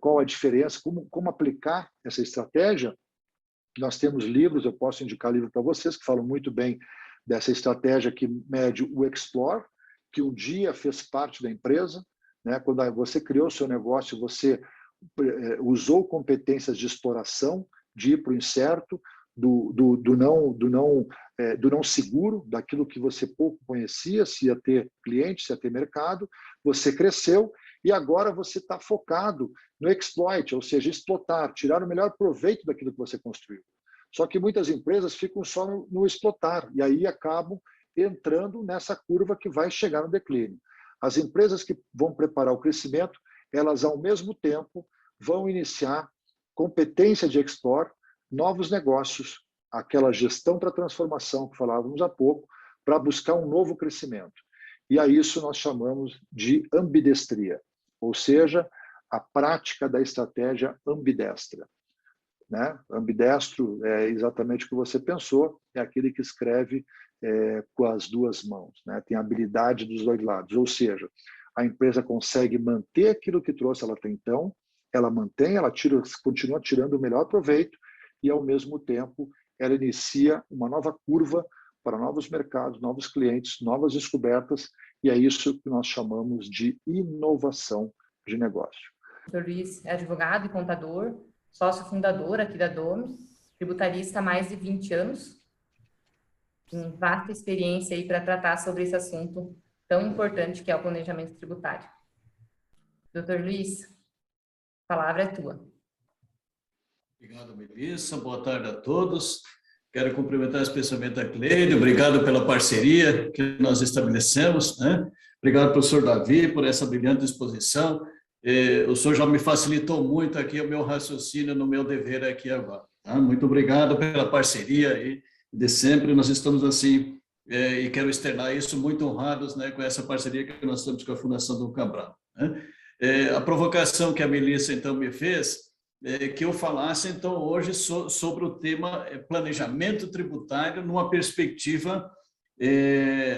qual a diferença, como aplicar essa estratégia. Nós temos livros, eu posso indicar livro para vocês, que falam muito bem dessa estratégia que mede o Explore, que um dia fez parte da empresa, né? Quando você criou o seu negócio, você usou competências de exploração, de ir para o incerto, do não seguro, daquilo que você pouco conhecia, se ia ter cliente, se ia ter mercado, você cresceu e agora você está focado no exploit, ou seja, explotar, tirar o melhor proveito daquilo que você construiu. Só que muitas empresas ficam só no explotar e aí acabam entrando nessa curva que vai chegar no declínio. As empresas que vão preparar o crescimento, elas ao mesmo tempo vão iniciar competência de export, novos negócios, aquela gestão para transformação que falávamos há pouco, para buscar um novo crescimento. E a isso nós chamamos de ambidestria, ou seja, a prática da estratégia ambidestra, né? Ambidestro é exatamente o que você pensou, é aquele que escreve com as duas mãos, né? Tem habilidade dos dois lados, ou seja, a empresa consegue manter aquilo que trouxe ela até então, ela mantém, continua tirando o melhor proveito e, ao mesmo tempo, ela inicia uma nova curva para novos mercados, novos clientes, novas descobertas, e é isso que nós chamamos de inovação de negócio. O Dr. Luiz é advogado e contador, sócio fundador aqui da Domus, tributarista há mais de 20 anos, com vasta experiência aí para tratar sobre esse assunto tão importante que é o planejamento tributário. Dr. Luiz, a palavra é tua. Obrigado, Melissa. Boa tarde a todos. Quero cumprimentar especialmente a Cleide. Obrigado pela parceria que nós estabelecemos, né? Obrigado, professor Davi, por essa brilhante exposição. O senhor já me facilitou muito aqui o meu raciocínio no meu dever aqui agora. Tá? Muito obrigado pela parceria e de sempre. Nós estamos assim, e quero externar isso, muito honrados, né, com essa parceria que nós temos com a Fundação Dom Cabral, né? A provocação que a Melissa, então, me fez que eu falasse, então, hoje sobre o tema planejamento tributário numa perspectiva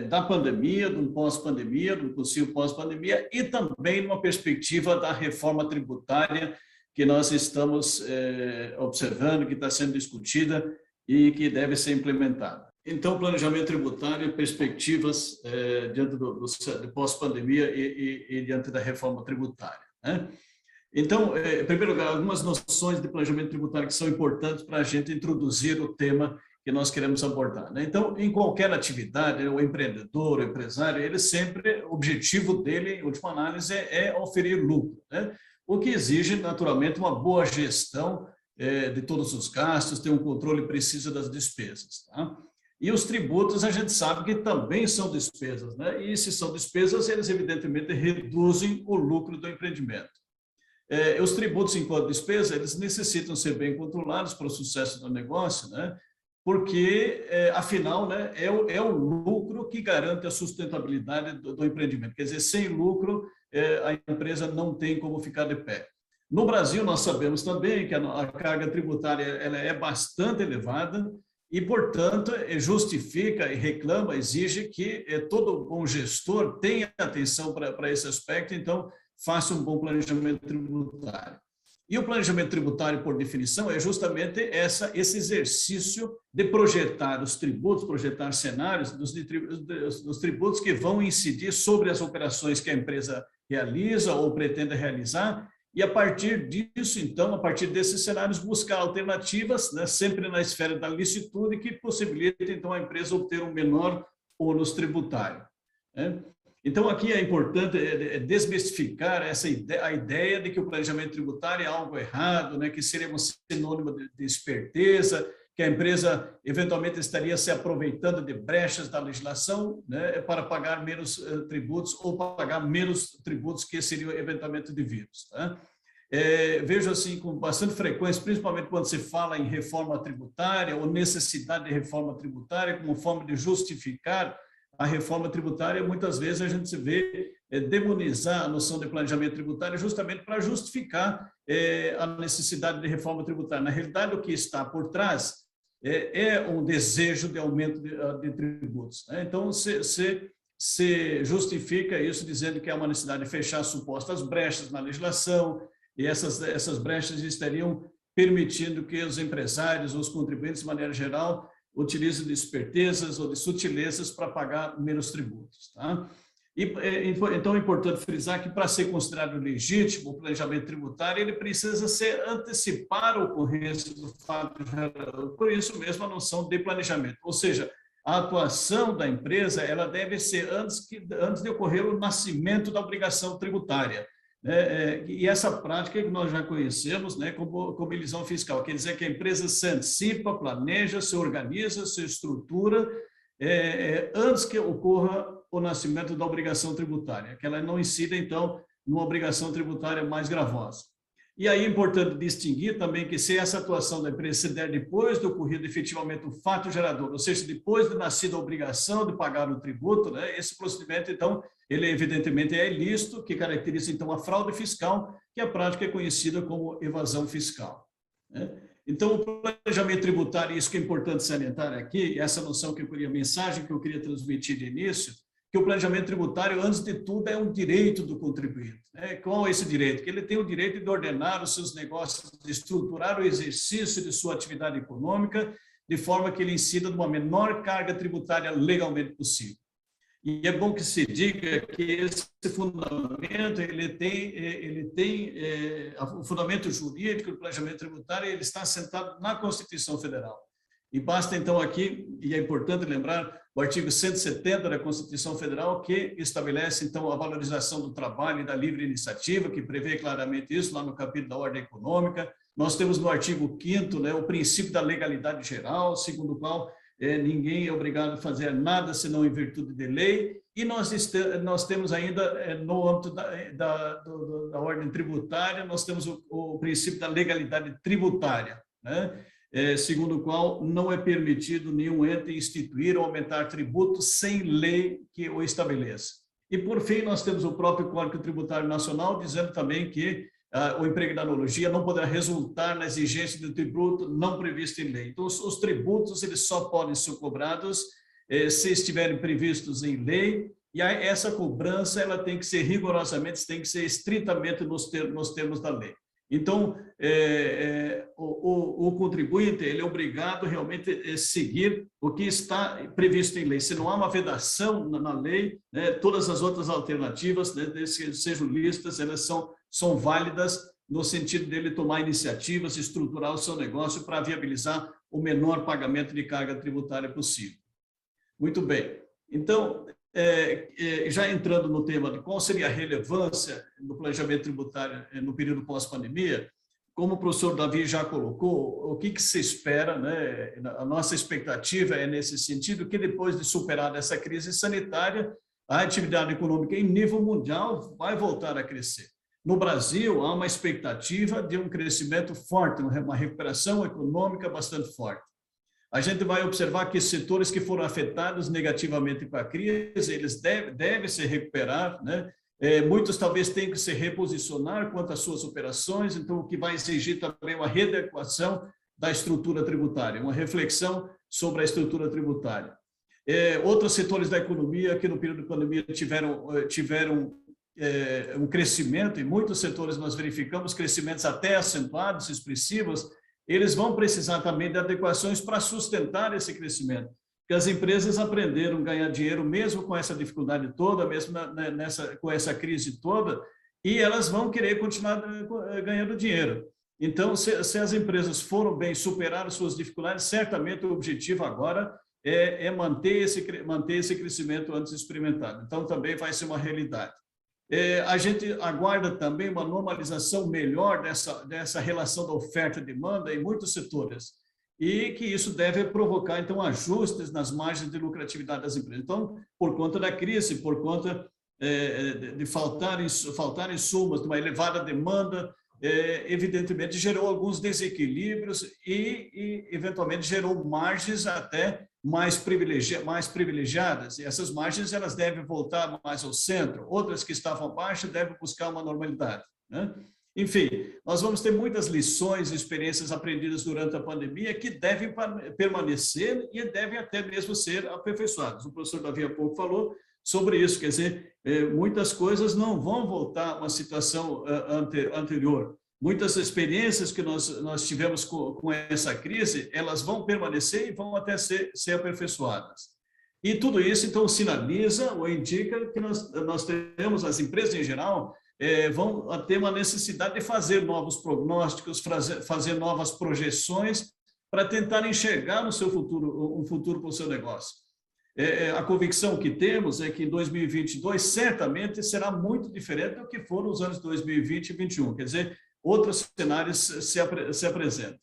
da pandemia, de um pós-pandemia, de um possível pós-pandemia e também numa perspectiva da reforma tributária que nós estamos observando, que está sendo discutida e que deve ser implementada. Então, planejamento tributário e perspectivas diante do pós-pandemia e diante da reforma tributária, né? Então, em primeiro lugar, algumas noções de planejamento tributário que são importantes para a gente introduzir o tema que nós queremos abordar, né? Então, em qualquer atividade, o empreendedor, o empresário, ele sempre, o objetivo dele, em última análise, é oferir lucro, né? O que exige, naturalmente, uma boa gestão de todos os gastos, ter um controle preciso das despesas, tá? E os tributos, a gente sabe que também são despesas, né? E se são despesas, eles, evidentemente, reduzem o lucro do empreendimento. Os tributos enquanto despesa, eles necessitam ser bem controlados para o sucesso do negócio, né? Porque, afinal, né, é o lucro que garante a sustentabilidade do empreendimento. Quer dizer, sem lucro, a empresa não tem como ficar de pé. No Brasil, nós sabemos também que a carga tributária ela é bastante elevada e, portanto, justifica e reclama, exige que todo bom gestor tenha atenção para esse aspecto, então, faça um bom planejamento tributário. E o planejamento tributário, por definição, é justamente esse exercício de projetar os tributos, projetar cenários dos tributos que vão incidir sobre as operações que a empresa realiza ou pretende realizar, e a partir disso, então, a partir desses cenários, buscar alternativas, né, sempre na esfera da licitude, que possibilitem, então, a empresa obter um menor ônus tributário, né? Então, aqui é importante desmistificar a ideia de que o planejamento tributário é algo errado, né, que seria um sinônimo de esperteza, que a empresa eventualmente estaria se aproveitando de brechas da legislação, né, para pagar menos tributos ou pagar menos tributos que seriam eventualmente devidos, tá? Vejo assim com bastante frequência, principalmente quando se fala em reforma tributária ou necessidade de reforma tributária como forma de justificar a reforma tributária, muitas vezes a gente se vê demonizar a noção de planejamento tributário justamente para justificar a necessidade de reforma tributária. Na realidade, o que está por trás é um desejo de aumento de tributos, né? Então, se justifica isso dizendo que há uma necessidade de fechar supostas brechas na legislação, e essas brechas estariam permitindo que os empresários, os contribuintes, de maneira geral, utilizem de espertezas ou de sutilezas para pagar menos tributos, tá? Então, é importante frisar que, para ser considerado legítimo o planejamento tributário, ele precisa antecipar a ocorrência do fato gerador. Por isso mesmo, a noção de planejamento. Ou seja, a atuação da empresa ela deve ser antes de ocorrer o nascimento da obrigação tributária. E essa prática que nós já conhecemos, né, como elisão fiscal, quer dizer que a empresa se antecipa, planeja, se organiza, se estrutura antes que ocorra o nascimento da obrigação tributária, que ela não incida, então, numa obrigação tributária mais gravosa. E aí é importante distinguir também que se essa atuação da empresa se der depois de ocorrido efetivamente o fato gerador, ou seja, depois de nascida a obrigação de pagar o tributo, né, esse procedimento, então, ele evidentemente é ilícito, que caracteriza, então, a fraude fiscal, que a prática é conhecida como evasão fiscal, né? Então, o planejamento tributário, isso que é importante salientar aqui, essa noção que eu queria, a mensagem que eu queria transmitir de início, que o planejamento tributário, antes de tudo, é um direito do contribuinte, né? Qual é esse direito? Que ele tem o direito de ordenar os seus negócios, de estruturar o exercício de sua atividade econômica, de forma que ele incida numa menor carga tributária legalmente possível. E é bom que se diga que esse fundamento, o fundamento jurídico do planejamento tributário, ele está assentado na Constituição Federal. E basta, então, aqui, e é importante lembrar, o artigo 170 da Constituição Federal, que estabelece, então, a valorização do trabalho e da livre iniciativa, que prevê claramente isso, lá no capítulo da ordem econômica. Nós temos no artigo 5º, né, o princípio da legalidade geral, segundo o qual ninguém é obrigado a fazer nada senão em virtude de lei, e nós temos ainda, no âmbito da ordem tributária, nós temos o princípio da legalidade tributária, né? Segundo o qual não é permitido nenhum ente instituir ou aumentar tributos sem lei que o estabeleça. E, por fim, nós temos o próprio Código Tributário Nacional, dizendo também que o emprego da analogia não poderá resultar na exigência de tributo não previsto em lei. Então, os tributos eles só podem ser cobrados se estiverem previstos em lei, e essa cobrança ela tem que ser rigorosamente, tem que ser estritamente nos termos da lei. Então, o contribuinte ele é obrigado realmente a seguir o que está previsto em lei. Se não há uma vedação na lei, né, todas as outras alternativas, né, desde que sejam listas, elas são válidas no sentido dele tomar iniciativas, estruturar o seu negócio para viabilizar o menor pagamento de carga tributária possível. Muito bem. Então, já entrando no tema de qual seria a relevância do planejamento tributário no período pós-pandemia, como o professor Davi já colocou, o que se espera, né? A nossa expectativa é nesse sentido que depois de superar essa crise sanitária, a atividade econômica em nível mundial vai voltar a crescer. No Brasil, há uma expectativa de um crescimento forte, uma recuperação econômica bastante forte. A gente vai observar que setores que foram afetados negativamente com a crise, eles devem se recuperar, né? Muitos talvez tenham que se reposicionar quanto às suas operações, então o que vai exigir também uma readequação da estrutura tributária, uma reflexão sobre a estrutura tributária. Outros setores da economia que no período da pandemia tiveram um crescimento, em muitos setores nós verificamos crescimentos até acentuados, expressivos, eles vão precisar também de adequações para sustentar esse crescimento, porque as empresas aprenderam a ganhar dinheiro mesmo com essa dificuldade toda, mesmo com essa crise toda, e elas vão querer continuar ganhando dinheiro. Então, se as empresas foram bem, superaram suas dificuldades, certamente o objetivo agora manter esse crescimento antes experimentado. Então, também vai ser uma realidade. A gente aguarda também uma normalização melhor dessa relação da oferta e demanda em muitos setores, e que isso deve provocar, então, ajustes nas margens de lucratividade das empresas. Então, por conta da crise, por conta de faltar insumos, de uma elevada demanda, evidentemente gerou alguns desequilíbrios e eventualmente gerou margens até mais privilegiadas, e essas margens elas devem voltar mais ao centro, outras que estavam abaixo devem buscar uma normalidade, né? Enfim, nós vamos ter muitas lições e experiências aprendidas durante a pandemia que devem permanecer e devem até mesmo ser aperfeiçoadas. O professor Davi há pouco falou sobre isso, quer dizer, muitas coisas não vão voltar a uma situação anterior. Muitas experiências que nós tivemos com essa crise, elas vão permanecer e vão até ser aperfeiçoadas. E tudo isso, então, sinaliza ou indica que nós temos, as empresas em geral, vão ter uma necessidade de fazer novos prognósticos, fazer novas projeções para tentar enxergar no seu futuro, um futuro para o seu negócio. A convicção que temos é que em 2022 certamente será muito diferente do que foram os anos 2020 e 2021, quer dizer, outros cenários se apresentam.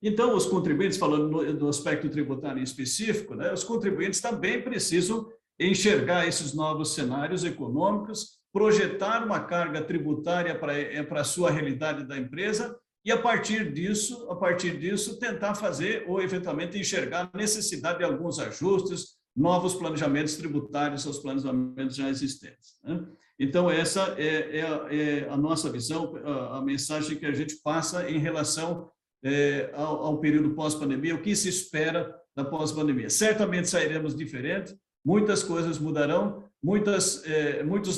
Então, os contribuintes, falando do aspecto tributário em específico, né, os contribuintes também precisam enxergar esses novos cenários econômicos, projetar uma carga tributária para a sua realidade da empresa e, a partir disso, tentar fazer ou, eventualmente, enxergar a necessidade de alguns ajustes, novos planejamentos tributários aos planejamentos já existentes, né? Então, essa é a nossa visão, a mensagem que a gente passa em relação ao período pós-pandemia, o que se espera da pós-pandemia. Certamente sairemos diferente, muitas coisas mudarão, muitos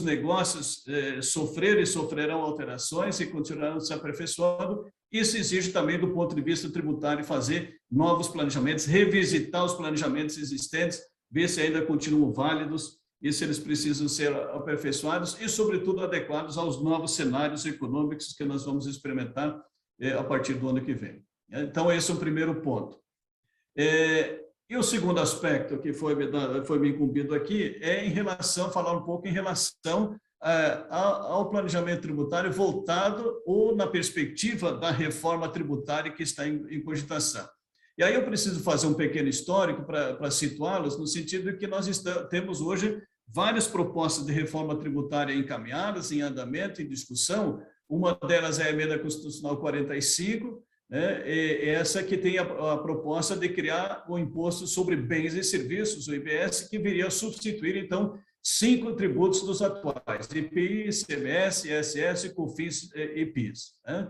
negócios sofreram e sofrerão alterações e continuarão se aperfeiçoando. Isso exige também, do ponto de vista tributário, fazer novos planejamentos, revisitar os planejamentos existentes, ver se ainda continuam válidos e se eles precisam ser aperfeiçoados e, sobretudo, adequados aos novos cenários econômicos que nós vamos experimentar a partir do ano que vem. Então, esse é o primeiro ponto. E o segundo aspecto que foi me incumbido aqui é falar um pouco em relação ao planejamento tributário voltado ou na perspectiva da reforma tributária que está em cogitação. E aí eu preciso fazer um pequeno histórico para situá-los, no sentido de que nós temos hoje várias propostas de reforma tributária encaminhadas, em andamento, em discussão. Uma delas é a Emenda Constitucional 45, né? Essa que tem a proposta de criar o Imposto sobre Bens e Serviços, o IBS, que viria a substituir, então, 5 tributos dos atuais, IPI, ICMS, ISS, COFINS e PIS, né?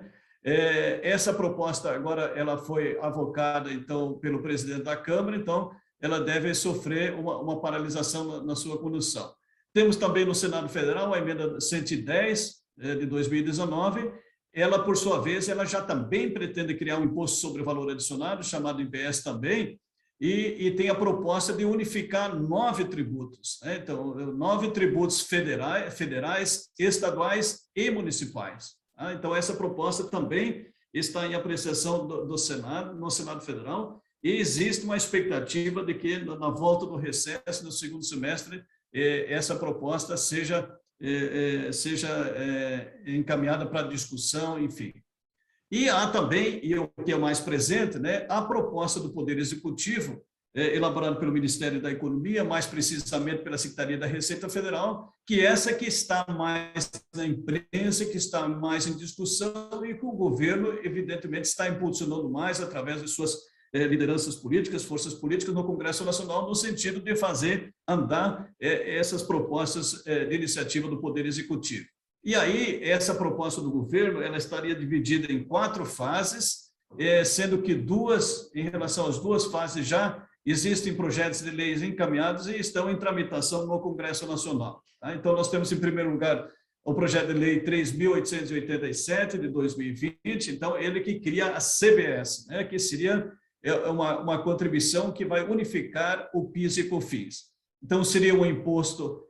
Essa proposta agora ela foi avocada então pelo presidente da Câmara, então ela deve sofrer uma paralisação na sua condução. Temos também no Senado Federal a emenda 110 de 2019. Ela, por sua vez, ela já também pretende criar um imposto sobre o valor adicionado, chamado IBS também, e tem a proposta de unificar 9 tributos, né? Então, 9 tributos federais, estaduais e municipais. Então, essa proposta também está em apreciação do Senado, no Senado Federal, e existe uma expectativa de que, na volta do recesso, no segundo semestre, essa proposta seja encaminhada para discussão, enfim. E há também, e o que é mais presente, né, a proposta do Poder Executivo, elaborada pelo Ministério da Economia, mais precisamente pela Secretaria da Receita Federal, que essa que está mais na imprensa, que está mais em discussão e que o governo, evidentemente, está impulsionando mais através de suas lideranças políticas, forças políticas no Congresso Nacional, no sentido de fazer andar essas propostas de iniciativa do Poder Executivo. E aí, essa proposta do governo, ela estaria dividida em 4 fases, sendo que em relação às 2 fases já existem projetos de leis encaminhados e estão em tramitação no Congresso Nacional. Tá? Então, nós temos, em primeiro lugar, o projeto de lei 3.887, de 2020, então, ele que cria a CBS, né, que seria uma contribuição que vai unificar o PIS e COFINS. Então, seria um imposto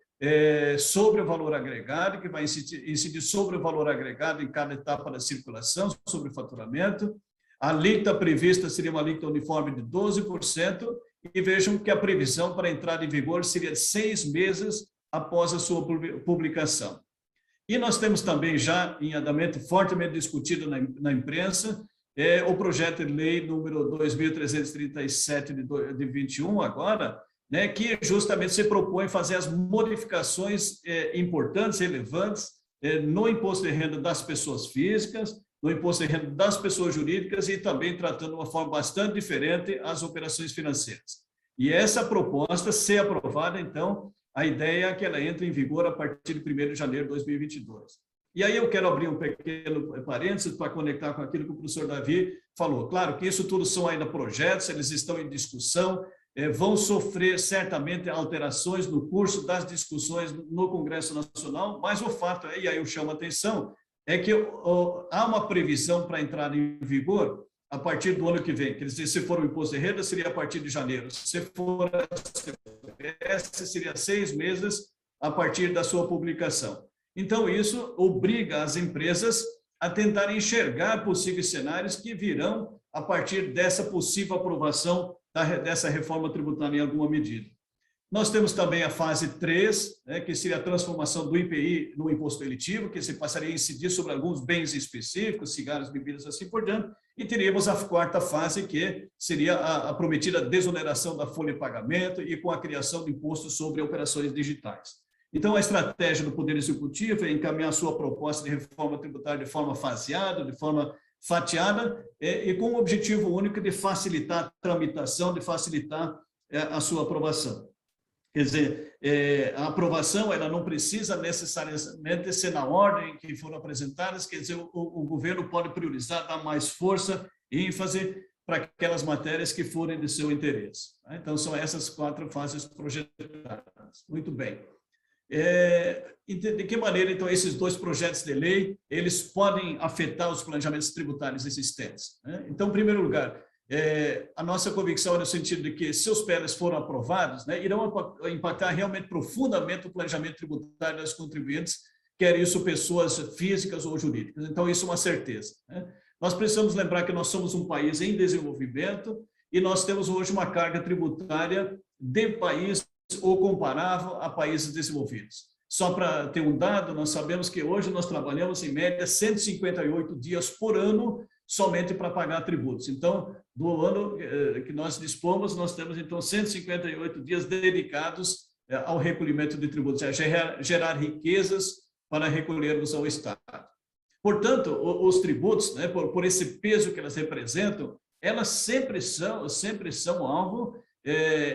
sobre o valor agregado, que vai incidir sobre o valor agregado em cada etapa da circulação, sobre o faturamento. A alíquota prevista seria uma alíquota uniforme de 12%, e vejam que a previsão para entrar em vigor seria 6 meses após a sua publicação. E nós temos também já em andamento, fortemente discutido na imprensa, o projeto de lei número 2.337 de 21 agora, né, que justamente se propõe fazer as modificações importantes, relevantes, no imposto de renda das pessoas físicas, no imposto de renda das pessoas jurídicas e também tratando de uma forma bastante diferente as operações financeiras. E essa proposta, se aprovada, então, a ideia é que ela entre em vigor a partir de 1º de janeiro de 2022. E aí eu quero abrir um pequeno parênteses para conectar com aquilo que o professor Davi falou. Claro que isso tudo são ainda projetos, eles estão em discussão, vão sofrer certamente alterações no curso das discussões no Congresso Nacional, mas o fato é, e aí eu chamo a atenção, é que há uma previsão para entrar em vigor a partir do ano que vem. Quer dizer, se for o imposto de renda, seria a partir de janeiro. Se for a CPS, seria 6 meses a partir da sua publicação. Então, isso obriga as empresas a tentarem enxergar possíveis cenários que virão a partir dessa possível aprovação dessa reforma tributária em alguma medida. Nós temos também a fase 3, né, que seria a transformação do IPI no imposto eletivo, que se passaria a incidir sobre alguns bens específicos, cigarros, bebidas, assim por diante, e teríamos a 4ª fase, que seria a prometida desoneração da folha de pagamento e com a criação do imposto sobre operações digitais. Então, a estratégia do Poder Executivo é encaminhar a sua proposta de reforma tributária de forma faseada, de forma fatiada, e com o objetivo único de facilitar a tramitação, de facilitar a sua aprovação. Quer dizer, a aprovação ela não precisa necessariamente ser na ordem que foram apresentadas, quer dizer, o governo pode priorizar, dar mais força e ênfase para aquelas matérias que forem de seu interesse. Então, são essas 4 fases projetadas. Muito bem. De que maneira, então, esses 2 projetos de lei, eles podem afetar os planejamentos tributários existentes? Então, em primeiro lugar, a nossa convicção é no sentido de que, se os PLs foram aprovados, né, irão impactar realmente profundamente o planejamento tributário dos contribuintes, quer isso pessoas físicas ou jurídicas. Então, isso é uma certeza, né? Nós precisamos lembrar que nós somos um país em desenvolvimento e nós temos hoje uma carga tributária de país ou comparável a países desenvolvidos. Só para ter um dado, nós sabemos que hoje nós trabalhamos em média 158 dias por ano somente para pagar tributos. Então, do ano que nós dispomos, nós temos então 158 dias dedicados ao recolhimento de tributos, a gerar riquezas para recolhermos ao Estado. Portanto, os tributos, né, por esse peso que elas representam, elas sempre são alvo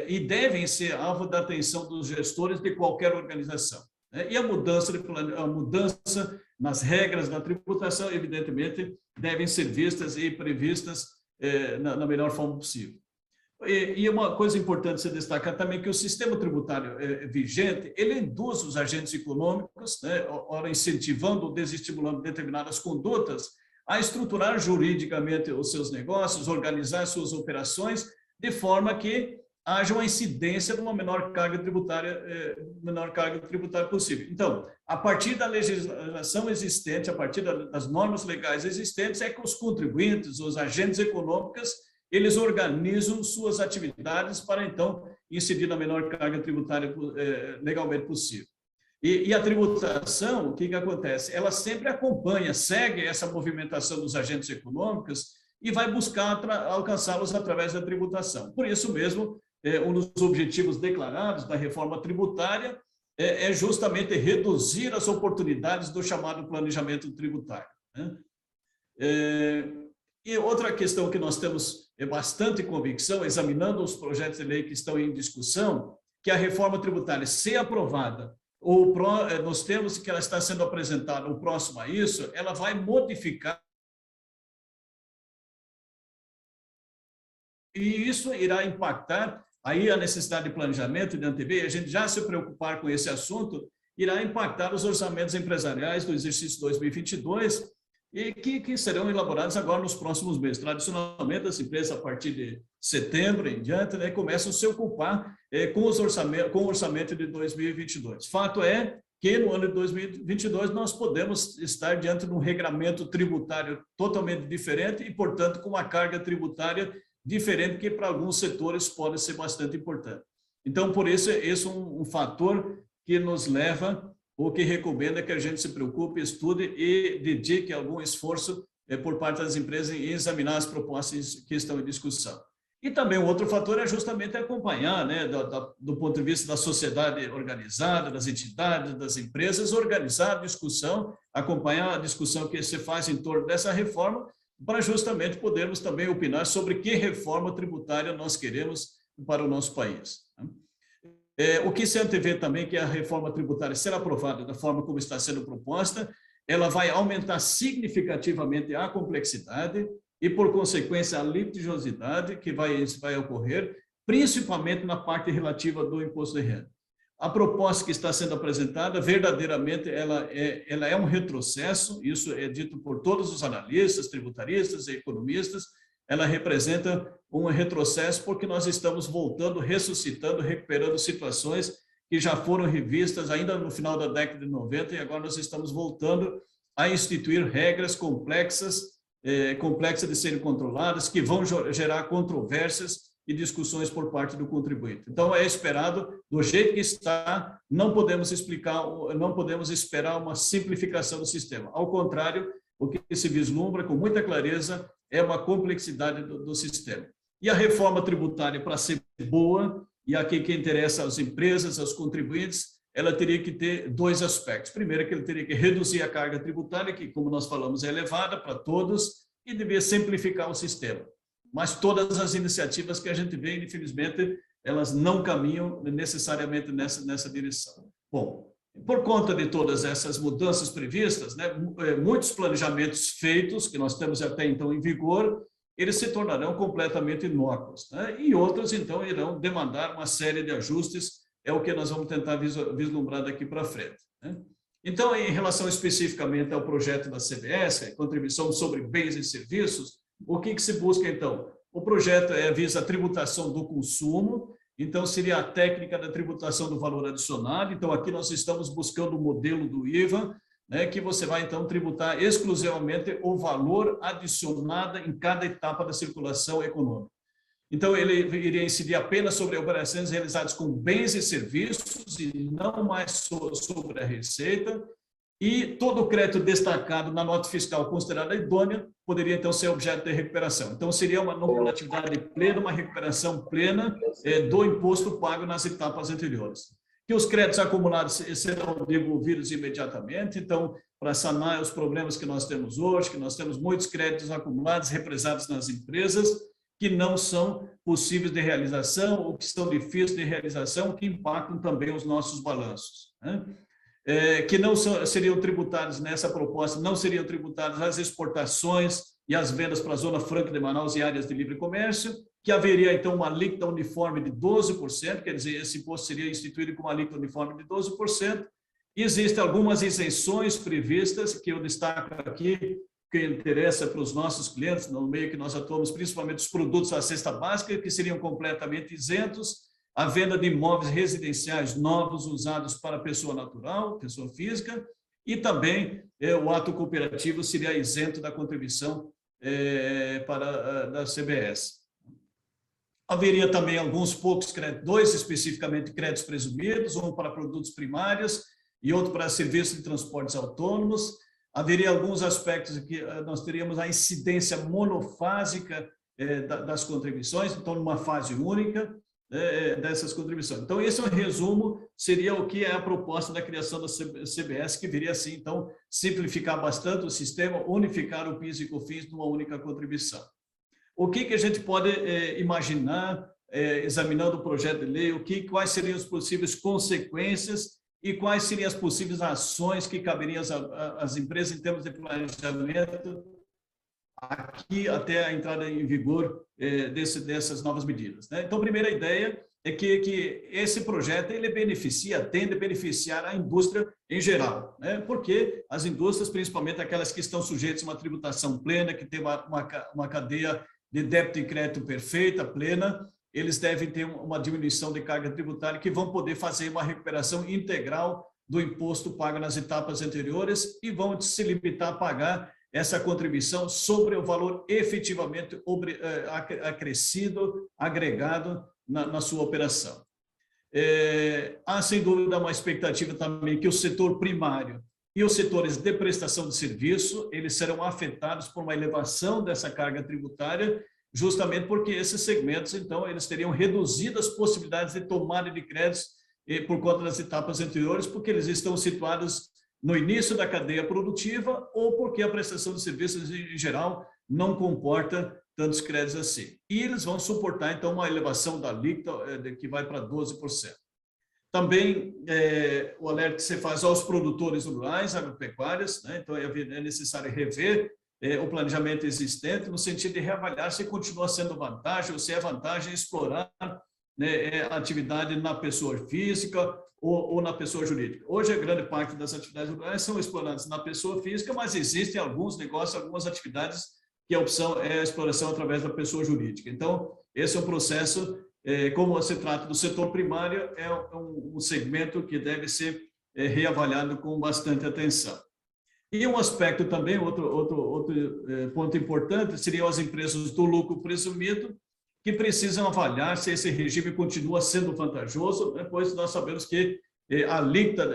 e devem ser alvo da atenção dos gestores de qualquer organização. E a mudança nas regras da tributação, evidentemente, devem ser vistas e previstas na melhor forma possível. E uma coisa importante se destacar também que o sistema tributário vigente, ele induz os agentes econômicos, né, ora incentivando ou desestimulando determinadas condutas, a estruturar juridicamente os seus negócios, organizar suas operações, de forma que haja uma incidência de uma menor carga tributária possível. Então, a partir da legislação existente, a partir das normas legais existentes, é que os contribuintes, os agentes econômicos, eles organizam suas atividades para, então, incidir na menor carga tributária legalmente possível. E a tributação, o que acontece? Ela sempre acompanha, segue essa movimentação dos agentes econômicos e vai buscar alcançá-los através da tributação. Por isso mesmo, um dos objetivos declarados da reforma tributária é justamente reduzir as oportunidades do chamado planejamento tributário, né? E outra questão que nós temos bastante convicção, examinando os projetos de lei que estão em discussão, que a reforma tributária, se aprovada, nós temos que ela está sendo apresentada, o próximo a isso, ela vai modificar e isso irá impactar aí a necessidade de planejamento, de antever, a gente já se preocupar com esse assunto, irá impactar os orçamentos empresariais do exercício 2022 e que serão elaborados agora nos próximos meses. Tradicionalmente, as empresas, a partir de setembro em diante, né, começam a se ocupar com o orçamento de 2022. Fato é que no ano de 2022 nós podemos estar diante de um regramento tributário totalmente diferente e, portanto, com uma carga tributária diferente que para alguns setores pode ser bastante importante. Então, por isso, esse é um fator que nos leva, ou que recomenda que a gente se preocupe, estude e dedique algum esforço por parte das empresas em examinar as propostas que estão em discussão. E também um outro fator é justamente acompanhar, né, do ponto de vista da sociedade organizada, das entidades, das empresas, organizar a discussão, acompanhar a discussão que se faz em torno dessa reforma, para justamente podermos também opinar sobre que reforma tributária nós queremos para o nosso país. O que se antevê também que a reforma tributária será aprovada da forma como está sendo proposta, ela vai aumentar significativamente a complexidade e, por consequência, a litigiosidade que vai ocorrer, principalmente na parte relativa do imposto de renda. A proposta que está sendo apresentada, verdadeiramente, ela é um retrocesso, isso é dito por todos os analistas, tributaristas e economistas, ela representa um retrocesso porque nós estamos voltando, ressuscitando, recuperando situações que já foram revistas ainda no final da década de 90 e agora nós estamos voltando a instituir regras complexas de serem controladas, que vão gerar controvérsias e discussões por parte do contribuinte. Então, é esperado, do jeito que está, não podemos esperar uma simplificação do sistema. Ao contrário, o que se vislumbra com muita clareza é uma complexidade do sistema. E a reforma tributária, para ser boa, e aqui que interessa às empresas, aos contribuintes, ela teria que ter dois aspectos. Primeiro, que ele teria que reduzir a carga tributária, que, como nós falamos, é elevada para todos, e devia simplificar o sistema. Mas todas as iniciativas que a gente vê, infelizmente, elas não caminham necessariamente nessa direção. Bom, por conta de todas essas mudanças previstas, né, muitos planejamentos feitos, que nós temos até então em vigor, eles se tornarão completamente inócuos, né? E outros, então, irão demandar uma série de ajustes, é o que nós vamos tentar vislumbrar daqui para frente, né? Então, em relação especificamente ao projeto da CBS, contribuição sobre bens e serviços, o que se busca, então? O projeto visa a tributação do consumo, então seria a técnica da tributação do valor adicionado. Então, aqui nós estamos buscando o modelo do IVA, né, que você vai, então, tributar exclusivamente o valor adicionado em cada etapa da circulação econômica. Então, ele iria incidir apenas sobre operações realizadas com bens e serviços e não mais sobre a receita. E todo o crédito destacado na nota fiscal considerada idônea poderia, então, ser objeto de recuperação. Então, seria uma normatividade plena, uma recuperação plena do imposto pago nas etapas anteriores. Que os créditos acumulados serão devolvidos imediatamente, então, para sanar os problemas que nós temos hoje, que nós temos muitos créditos acumulados, represados nas empresas, que não são possíveis de realização ou que são difíceis de realização, que impactam também os nossos balanços, né? Que não seriam tributados nessa proposta, não seriam tributadas as exportações e as vendas para a Zona Franca de Manaus e áreas de livre comércio, que haveria, então, uma alíquota uniforme de 12%, quer dizer, esse imposto seria instituído com uma alíquota uniforme de 12%. Existem algumas isenções previstas, que eu destaco aqui, que interessa para os nossos clientes, no meio que nós atuamos, principalmente os produtos da cesta básica, que seriam completamente isentos, a venda de imóveis residenciais novos usados para pessoa natural, pessoa física, e também o ato cooperativo seria isento da contribuição da CBS. Haveria também alguns poucos créditos, dois especificamente créditos presumidos, um para produtos primários e outro para serviços de transportes autônomos. Haveria alguns aspectos que nós teríamos a incidência monofásica das contribuições, então, numa fase única dessas contribuições. Então, esse é um resumo, seria o que é a proposta da criação da CBS, que viria, assim, então, simplificar bastante o sistema, unificar o PIS e COFINS numa única contribuição. O que a gente pode imaginar, examinando o projeto de lei, quais seriam as possíveis consequências e quais seriam as possíveis ações que caberiam às empresas em termos de planejamento aqui até a entrada em vigor dessas novas medidas, né? Então, a primeira ideia é que esse projeto ele tende a beneficiar a indústria em geral, né? Porque as indústrias, principalmente aquelas que estão sujeitas a uma tributação plena, que tem uma cadeia de débito e crédito perfeita, plena, eles devem ter uma diminuição de carga tributária que vão poder fazer uma recuperação integral do imposto pago nas etapas anteriores e vão se limitar a pagar essa contribuição sobre o valor efetivamente acrescido, agregado na sua operação. Há, sem dúvida, uma expectativa também que o setor primário e os setores de prestação de serviço, eles serão afetados por uma elevação dessa carga tributária, justamente porque esses segmentos, então, eles teriam reduzidas possibilidades de tomada de créditos por conta das etapas anteriores, porque eles estão situados no início da cadeia produtiva ou porque a prestação de serviços, em geral, não comporta tantos créditos assim. E eles vão suportar, então, uma elevação da alíquota que vai para 12%. Também o alerta que você faz aos produtores rurais, agropecuários, né? Então é necessário rever o planejamento existente no sentido de reavaliar se continua sendo vantagem ou se é vantagem explorar, né, a atividade na pessoa física ou na pessoa jurídica. Hoje, a grande parte das atividades rurais são exploradas na pessoa física, mas existem alguns negócios, algumas atividades que a opção é a exploração através da pessoa jurídica. Então, esse é um processo, como se trata do setor primário, é um segmento que deve ser reavaliado com bastante atenção. E um aspecto também, outro ponto importante, seriam as empresas do lucro presumido, que precisam avaliar se esse regime continua sendo vantajoso, né, pois nós sabemos que a alíquota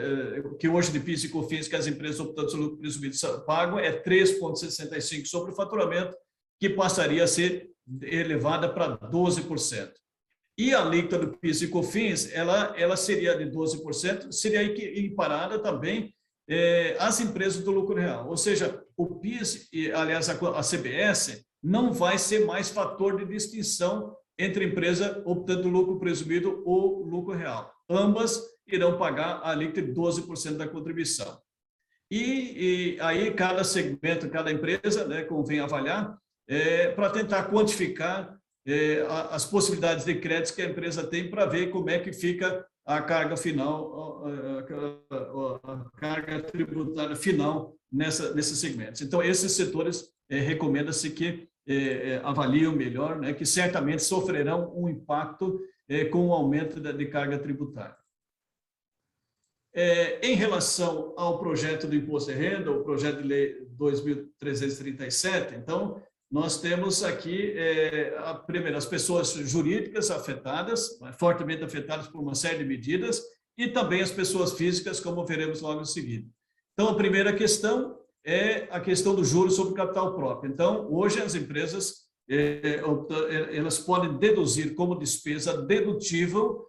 que hoje de PIS e COFINS que as empresas optantes do lucro presumido pagam é 3,65% sobre o faturamento, que passaria a ser elevada para 12%. E a alíquota do PIS e COFINS, ela seria de 12%, seria equiparada também às empresas do lucro real. Ou seja, o PIS, e, aliás, a CBS, não vai ser mais fator de distinção entre empresa optando do lucro presumido ou lucro real. Ambas irão pagar a alíquota de 12% da contribuição. E aí cada segmento, cada empresa, né, convém avaliar para tentar quantificar as possibilidades de créditos que a empresa tem para ver como é que fica a carga final, a carga tributária final nesses segmentos. Então, esses setores recomenda-se que avaliem melhor, né, que certamente sofrerão um impacto com o aumento de carga tributária. Em relação ao projeto do imposto de renda, o projeto de lei 2.337, então, nós temos aqui, primeiro, as pessoas jurídicas afetadas, fortemente afetadas por uma série de medidas, e também as pessoas físicas, como veremos logo em seguida. Então, a primeira questão é a questão do juros sobre capital próprio. Então, hoje as empresas, elas podem deduzir como despesa dedutível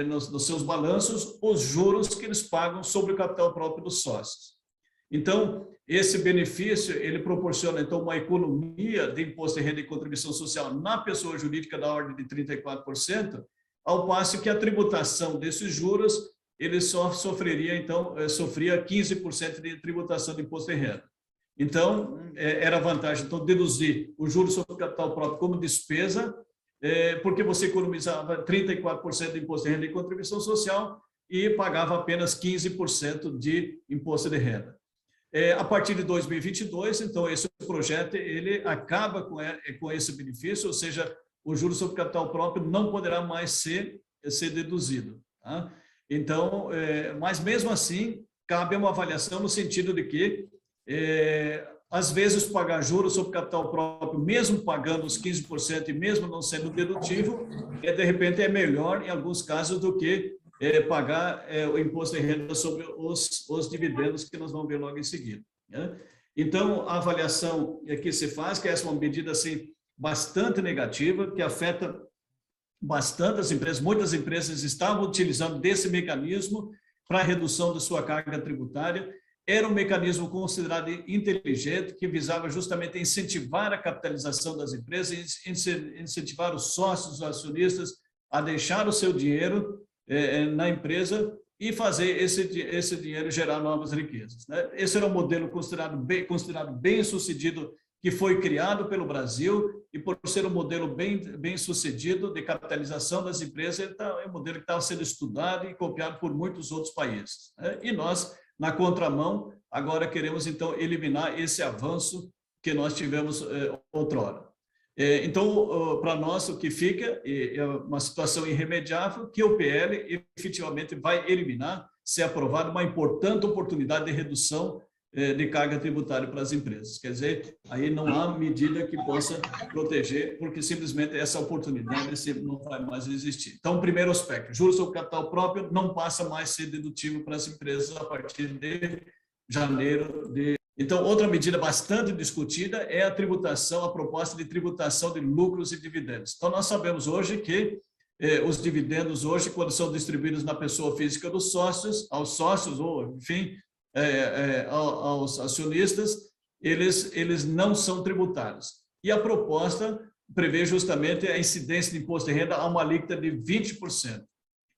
nos seus balanços os juros que eles pagam sobre o capital próprio dos sócios. Então, esse benefício, ele proporciona, então, uma economia de imposto de renda e contribuição social na pessoa jurídica da ordem de 34%, ao passo que a tributação desses juros, ele só sofria 15% de tributação de imposto de renda. Então, era vantagem, então, deduzir o juros sobre o capital próprio como despesa, porque você economizava 34% de imposto de renda e contribuição social e pagava apenas 15% de imposto de renda. A partir de 2022, então, esse projeto ele acaba com esse benefício, ou seja, o juros sobre capital próprio não poderá mais ser deduzido. Tá? Então, mas mesmo assim, cabe uma avaliação no sentido de que, às vezes, pagar juros sobre capital próprio, mesmo pagando os 15% e mesmo não sendo dedutível, de repente é melhor, em alguns casos, do que pagar o imposto de renda sobre os dividendos, que nós vamos ver logo em seguida. Né? Então, a avaliação que se faz, que essa é uma medida assim, bastante negativa, que afeta bastante as empresas. Muitas empresas estavam utilizando desse mecanismo para a redução de sua carga tributária. Era um mecanismo considerado inteligente, que visava justamente incentivar a capitalização das empresas, incentivar os sócios, os acionistas a deixar o seu dinheiro na empresa e fazer esse dinheiro gerar novas riquezas. Né? Esse era um modelo considerado bem sucedido, que foi criado pelo Brasil, e por ser um modelo bem sucedido de capitalização das empresas, é um modelo que estava sendo estudado e copiado por muitos outros países. Né? E nós, na contramão, agora queremos então eliminar esse avanço que nós tivemos outrora. Então, para nós, o que fica é uma situação irremediável, que o PL efetivamente vai eliminar, se aprovado, uma importante oportunidade de redução de carga tributária para as empresas. Quer dizer, aí não há medida que possa proteger, porque simplesmente essa oportunidade não vai mais existir. Então, primeiro aspecto, juros sobre capital próprio não passa mais a ser dedutivo para as empresas a partir de janeiro de... Então, outra medida bastante discutida é a tributação, a proposta de tributação de lucros e dividendos. Então, nós sabemos hoje que os dividendos hoje, quando são distribuídos na pessoa física dos sócios, aos sócios, ou, enfim, aos acionistas, eles não são tributários. E a proposta prevê justamente a incidência de imposto de renda a uma alíquota de 20%.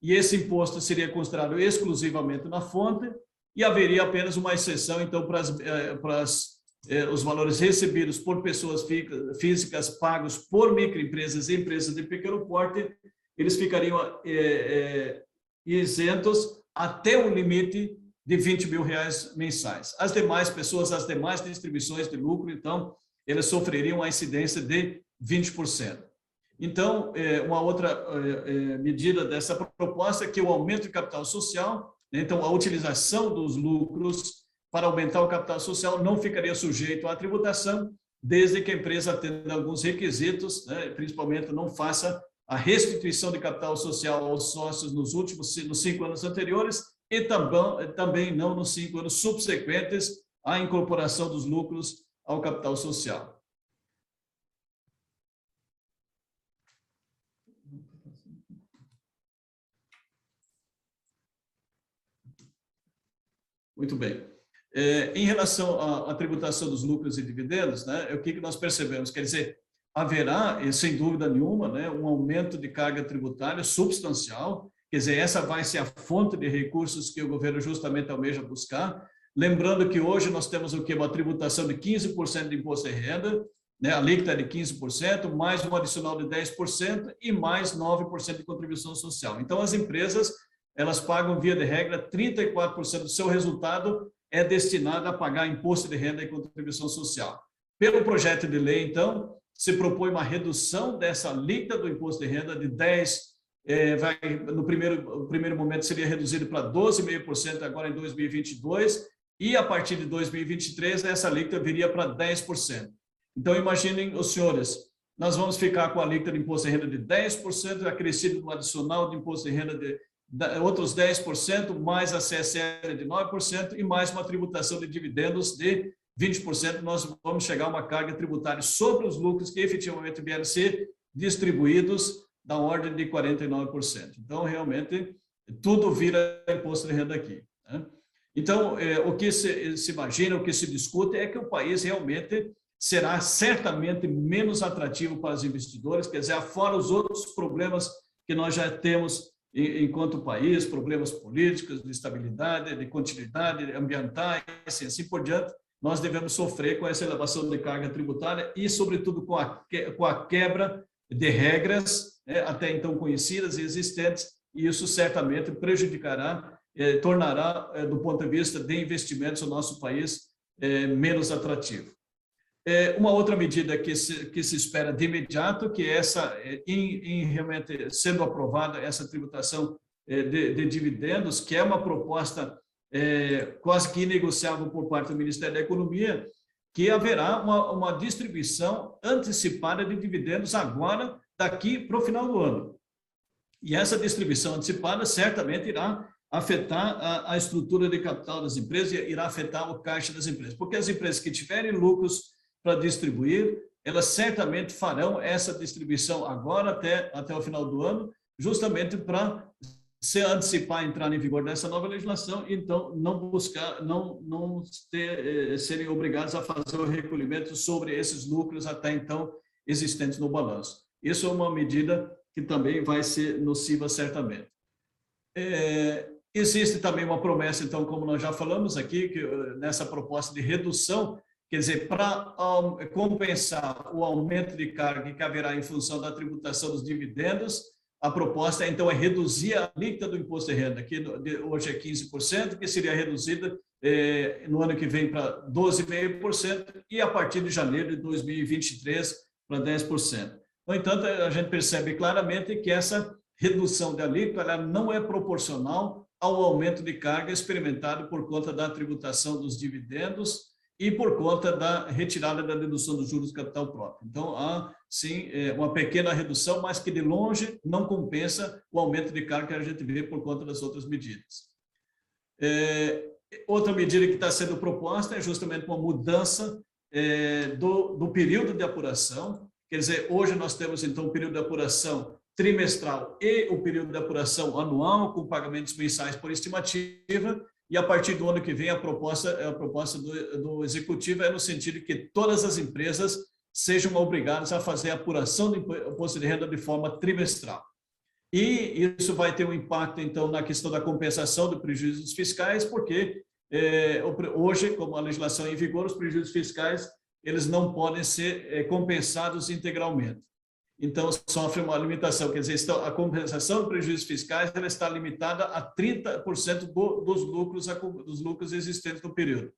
E esse imposto seria considerado exclusivamente na fonte e haveria apenas uma exceção, então, para os valores recebidos por pessoas físicas pagos por microempresas e empresas de pequeno porte, eles ficariam isentos até o limite de R$20 mil mensais. As demais pessoas, as demais distribuições de lucro, então, elas sofreriam a incidência de 20%. Então, uma outra medida dessa proposta é que o aumento de capital social, então, a utilização dos lucros para aumentar o capital social não ficaria sujeito à tributação, desde que a empresa atenda alguns requisitos, né, principalmente não faça a restituição de capital social aos sócios nos 5 anos anteriores e também não nos 5 anos subsequentes à incorporação dos lucros ao capital social. Muito bem. Em relação à tributação dos lucros e dividendos, né, o que nós percebemos? Quer dizer, haverá, sem dúvida nenhuma, né, um aumento de carga tributária substancial. Quer dizer, essa vai ser a fonte de recursos que o governo justamente almeja buscar. Lembrando que hoje nós temos o quê? Uma tributação de 15% de imposto de renda, né, a alíquota é de 15%, mais um adicional de 10% e mais 9% de contribuição social. Então, as empresas, elas pagam, via de regra, 34% do seu resultado é destinado a pagar imposto de renda e contribuição social. Pelo projeto de lei, então, se propõe uma redução dessa alíquota do imposto de renda de 10%, no primeiro momento seria reduzido para 12,5% agora em 2022, e a partir de 2023 essa alíquota viria para 10%. Então, imaginem os senhores, nós vamos ficar com a alíquota de imposto de renda de 10%, acrescido no adicional de imposto de renda de outros 10%, mais a CSL de 9% e mais uma tributação de dividendos de 20%, nós vamos chegar a uma carga tributária sobre os lucros que efetivamente vieram ser distribuídos da ordem de 49%. Então, realmente, tudo vira imposto de renda aqui, né? Então, o que se imagina, o que se discute é que o país realmente será certamente menos atrativo para os investidores, quer dizer, fora os outros problemas que nós já temos enquanto país, problemas políticos, de estabilidade, de continuidade, ambientais, e assim por diante, nós devemos sofrer com essa elevação de carga tributária e, sobretudo, com a quebra de regras, até então conhecidas e existentes, e isso certamente prejudicará, tornará, do ponto de vista de investimentos, o nosso país menos atrativo. Uma outra medida que se espera de imediato, que é essa, realmente sendo aprovada essa tributação de dividendos, que é uma proposta quase que inegociável por parte do Ministério da Economia, que haverá uma distribuição antecipada de dividendos agora, daqui para o final do ano. E essa distribuição antecipada certamente irá afetar a estrutura de capital das empresas, irá afetar o caixa das empresas, porque as empresas que tiverem lucros para distribuir, elas certamente farão essa distribuição agora até o final do ano, justamente para se antecipar a entrada em vigor dessa nova legislação, então não serem obrigados a fazer o recolhimento sobre esses lucros até então existentes no balanço. Isso é uma medida que também vai ser nociva certamente. Existe também uma promessa, então, como nós já falamos aqui, que nessa proposta de redução, quer dizer, para compensar o aumento de carga que haverá em função da tributação dos dividendos, a proposta, então, é reduzir a alíquota do imposto de renda, que hoje é 15%, que seria reduzida no ano que vem para 12,5% e a partir de janeiro de 2023 para 10%. No entanto, a gente percebe claramente que essa redução de alíquota ela não é proporcional ao aumento de carga experimentado por conta da tributação dos dividendos e por conta da retirada da dedução dos juros do capital próprio. Então, há, sim, uma pequena redução, mas que de longe não compensa o aumento de carga que a gente vê por conta das outras medidas. Outra medida que está sendo proposta é justamente uma mudança do período de apuração. Quer dizer, hoje nós temos, então, o período de apuração trimestral e o período de apuração anual, com pagamentos mensais por estimativa, e a partir do ano que vem a proposta do Executivo é no sentido de que todas as empresas sejam obrigadas a fazer a apuração do imposto de renda de forma trimestral. E isso vai ter um impacto, então, na questão da compensação de prejuízos fiscais, porque hoje, como a legislação é em vigor, os prejuízos fiscais eles não podem ser compensados integralmente. Então, sofre uma limitação, quer dizer, a compensação de prejuízos fiscais ela está limitada a 30% dos lucros existentes no período.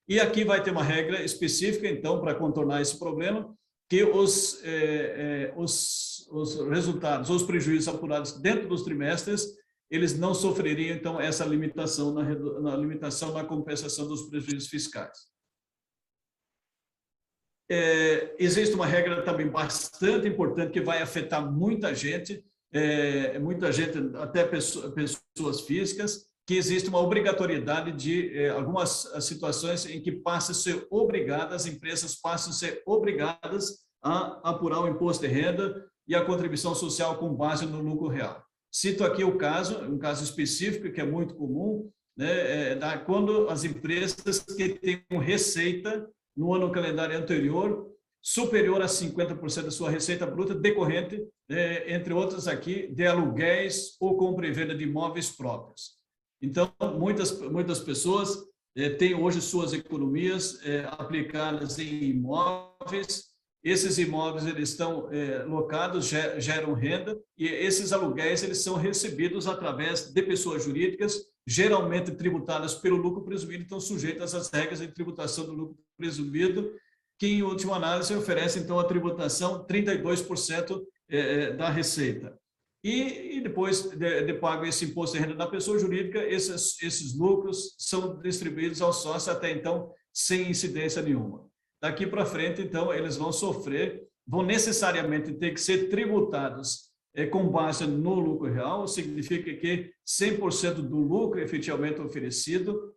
E aqui vai ter uma regra específica, então, para contornar esse problema, que os resultados, os prejuízos apurados dentro dos trimestres, eles não sofreriam, então, essa limitação na compensação dos prejuízos fiscais. Existe uma regra também bastante importante que vai afetar muita gente, até pessoas físicas, que existe uma obrigatoriedade de algumas situações em que as empresas passam a ser obrigadas a apurar o imposto de renda e a contribuição social com base no lucro real. Cito aqui um caso específico que é muito comum, né, quando as empresas que têm receita no ano calendário anterior, superior a 50% da sua receita bruta decorrente, entre outras aqui, de aluguéis ou compra e venda de imóveis próprios. Então, muitas pessoas têm hoje suas economias aplicadas em imóveis. Esses imóveis eles estão locados, geram renda, e esses aluguéis eles são recebidos através de pessoas jurídicas, geralmente tributadas pelo lucro presumido, estão sujeitas às regras de tributação do lucro presumido, que, em última análise, oferece, então, a tributação 32% da receita. E depois de pago esse imposto de renda da pessoa jurídica, esses lucros são distribuídos aos sócios até, então, sem incidência nenhuma. Daqui para frente, então, eles vão necessariamente ter que ser tributados com base no lucro real, significa que 100% do lucro efetivamente auferido,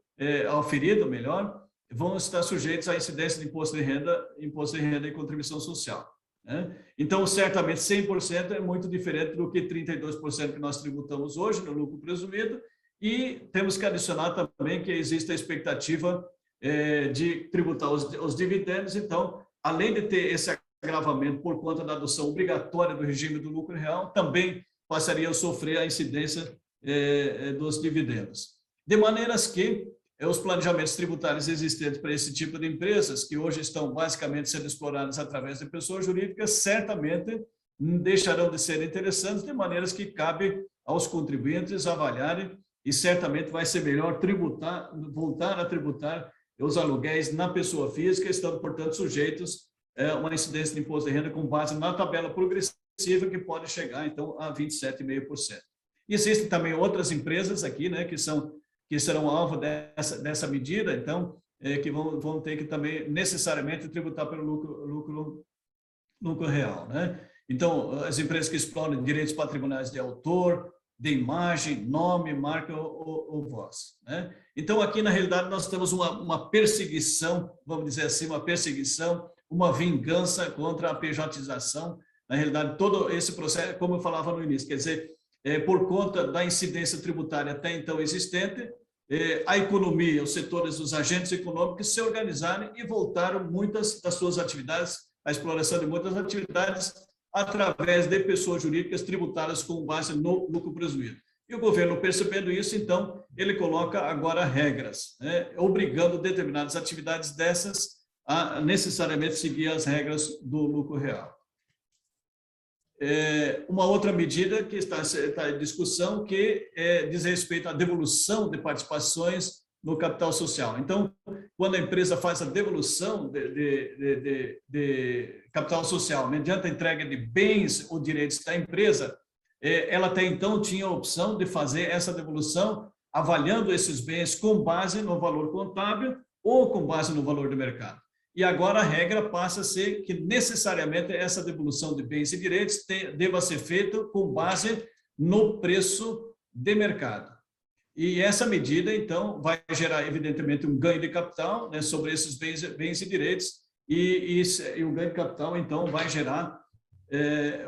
vão estar sujeitos à incidência de imposto de renda e contribuição social, né? Então, certamente, 100% é muito diferente do que 32% que nós tributamos hoje no lucro presumido, e temos que adicionar também que existe a expectativa de tributar os dividendos. Então, além de ter esse agravamento por conta da adoção obrigatória do regime do lucro real, também passaria a sofrer a incidência dos dividendos. De maneiras que os planejamentos tributários existentes para esse tipo de empresas, que hoje estão basicamente sendo exploradas através de pessoas jurídicas, certamente deixarão de ser interessantes, de maneiras que cabe aos contribuintes avaliarem, e certamente vai ser melhor voltar a tributar os aluguéis na pessoa física, estando, portanto, sujeitos a uma incidência de imposto de renda com base na tabela progressiva, que pode chegar, então, a 27,5%. Existem também outras empresas aqui, né, que serão alvo dessa medida, então, que vão ter que também necessariamente tributar pelo lucro real, né? Então, as empresas que exploram direitos patrimoniais de autor, de imagem, nome, marca ou voz, né? Então, aqui, na realidade, nós temos uma perseguição, vamos dizer assim, uma vingança contra a pejotização. Na realidade, todo esse processo, como eu falava no início, quer dizer, por conta da incidência tributária até então existente, a economia, os setores, os agentes econômicos se organizaram e voltaram muitas das suas atividades, a exploração de muitas atividades, através de pessoas jurídicas tributadas com base no lucro presumido. E o governo, percebendo isso, então, ele coloca agora regras, né, obrigando determinadas atividades dessas a necessariamente seguir as regras do lucro real. Uma outra medida que está em discussão, que diz respeito à devolução de participações no capital social. Então, quando a empresa faz a devolução de capital social mediante a entrega de bens ou direitos da empresa, ela até então tinha a opção de fazer essa devolução avaliando esses bens com base no valor contábil ou com base no valor de mercado. E agora a regra passa a ser que necessariamente essa devolução de bens e direitos deva ser feita com base no preço de mercado. E essa medida, então, vai gerar, evidentemente, um ganho de capital, né, sobre esses bens e direitos, e o ganho de capital, então, vai gerar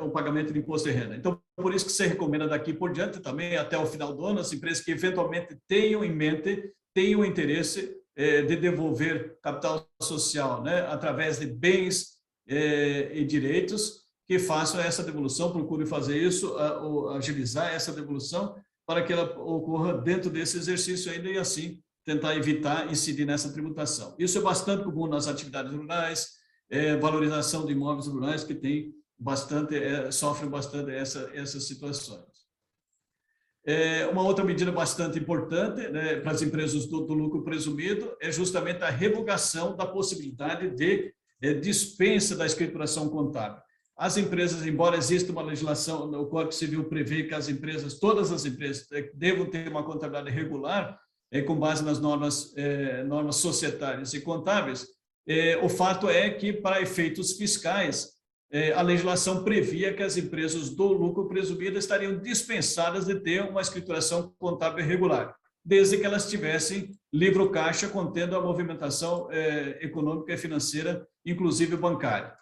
o pagamento de imposto de renda. Então, por isso que você recomenda daqui por diante também, até o final do ano, as empresas que eventualmente tenham em mente, tenham interesse de devolver capital social, né, através de bens e direitos, que façam essa devolução, procure fazer isso, agilizar essa devolução, para que ela ocorra dentro desse exercício ainda e assim tentar evitar incidir nessa tributação. Isso é bastante comum nas atividades rurais, valorização de imóveis rurais que tem bastante, sofrem bastante essas situações. Uma outra medida bastante importante, né, para as empresas do lucro presumido é justamente a revogação da possibilidade de dispensa da escrituração contábil. As empresas, embora exista uma legislação, o Código Civil prevê que as empresas, todas as empresas, devam ter uma contabilidade regular, com base nas normas societárias e contábeis, o fato é que, para efeitos fiscais, a legislação previa que as empresas do lucro presumido estariam dispensadas de ter uma escrituração contábil regular, desde que elas tivessem livro caixa contendo a movimentação econômica e financeira, inclusive bancária.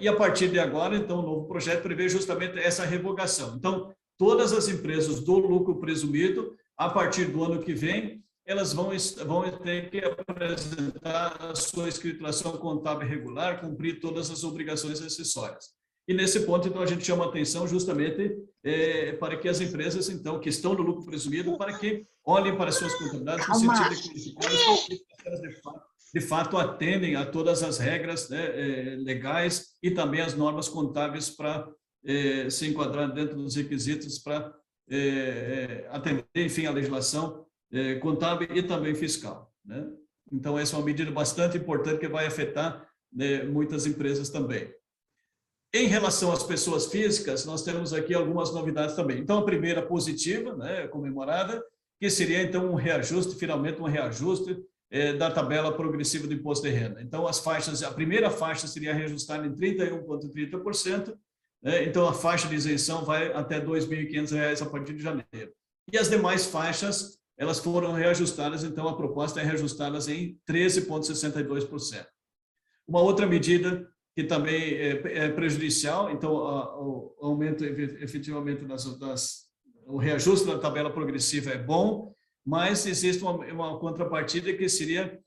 E a partir de agora, então, o novo projeto prevê justamente essa revogação. Então, todas as empresas do lucro presumido, a partir do ano que vem, elas vão ter que apresentar a sua escrituração contábil regular, cumprir todas as obrigações acessórias. E nesse ponto, então, a gente chama a atenção justamente para que as empresas, então, que estão no lucro presumido, para que olhem para as suas contabilidades no sentido de que elas de fato atendem a todas as regras, né, legais e também as normas contábeis para se enquadrar dentro dos requisitos para atender, enfim, a legislação contábil e também fiscal, né? Então, essa é uma medida bastante importante que vai afetar, né, muitas empresas também. Em relação às pessoas físicas, nós temos aqui algumas novidades também. Então, a primeira positiva, né, comemorada, que seria, então, um reajuste, finalmente um reajuste da tabela progressiva do imposto de renda. Então, as faixas, a primeira faixa seria reajustada em 31,30%, né? Então, a faixa de isenção vai até R$ 2.500 a partir de janeiro. E as demais faixas, elas foram reajustadas, então a proposta é reajustá-las em 13,62%. Uma outra medida que também é prejudicial, então o aumento efetivamente o reajuste da tabela progressiva é bom, mas existe uma contrapartida que seria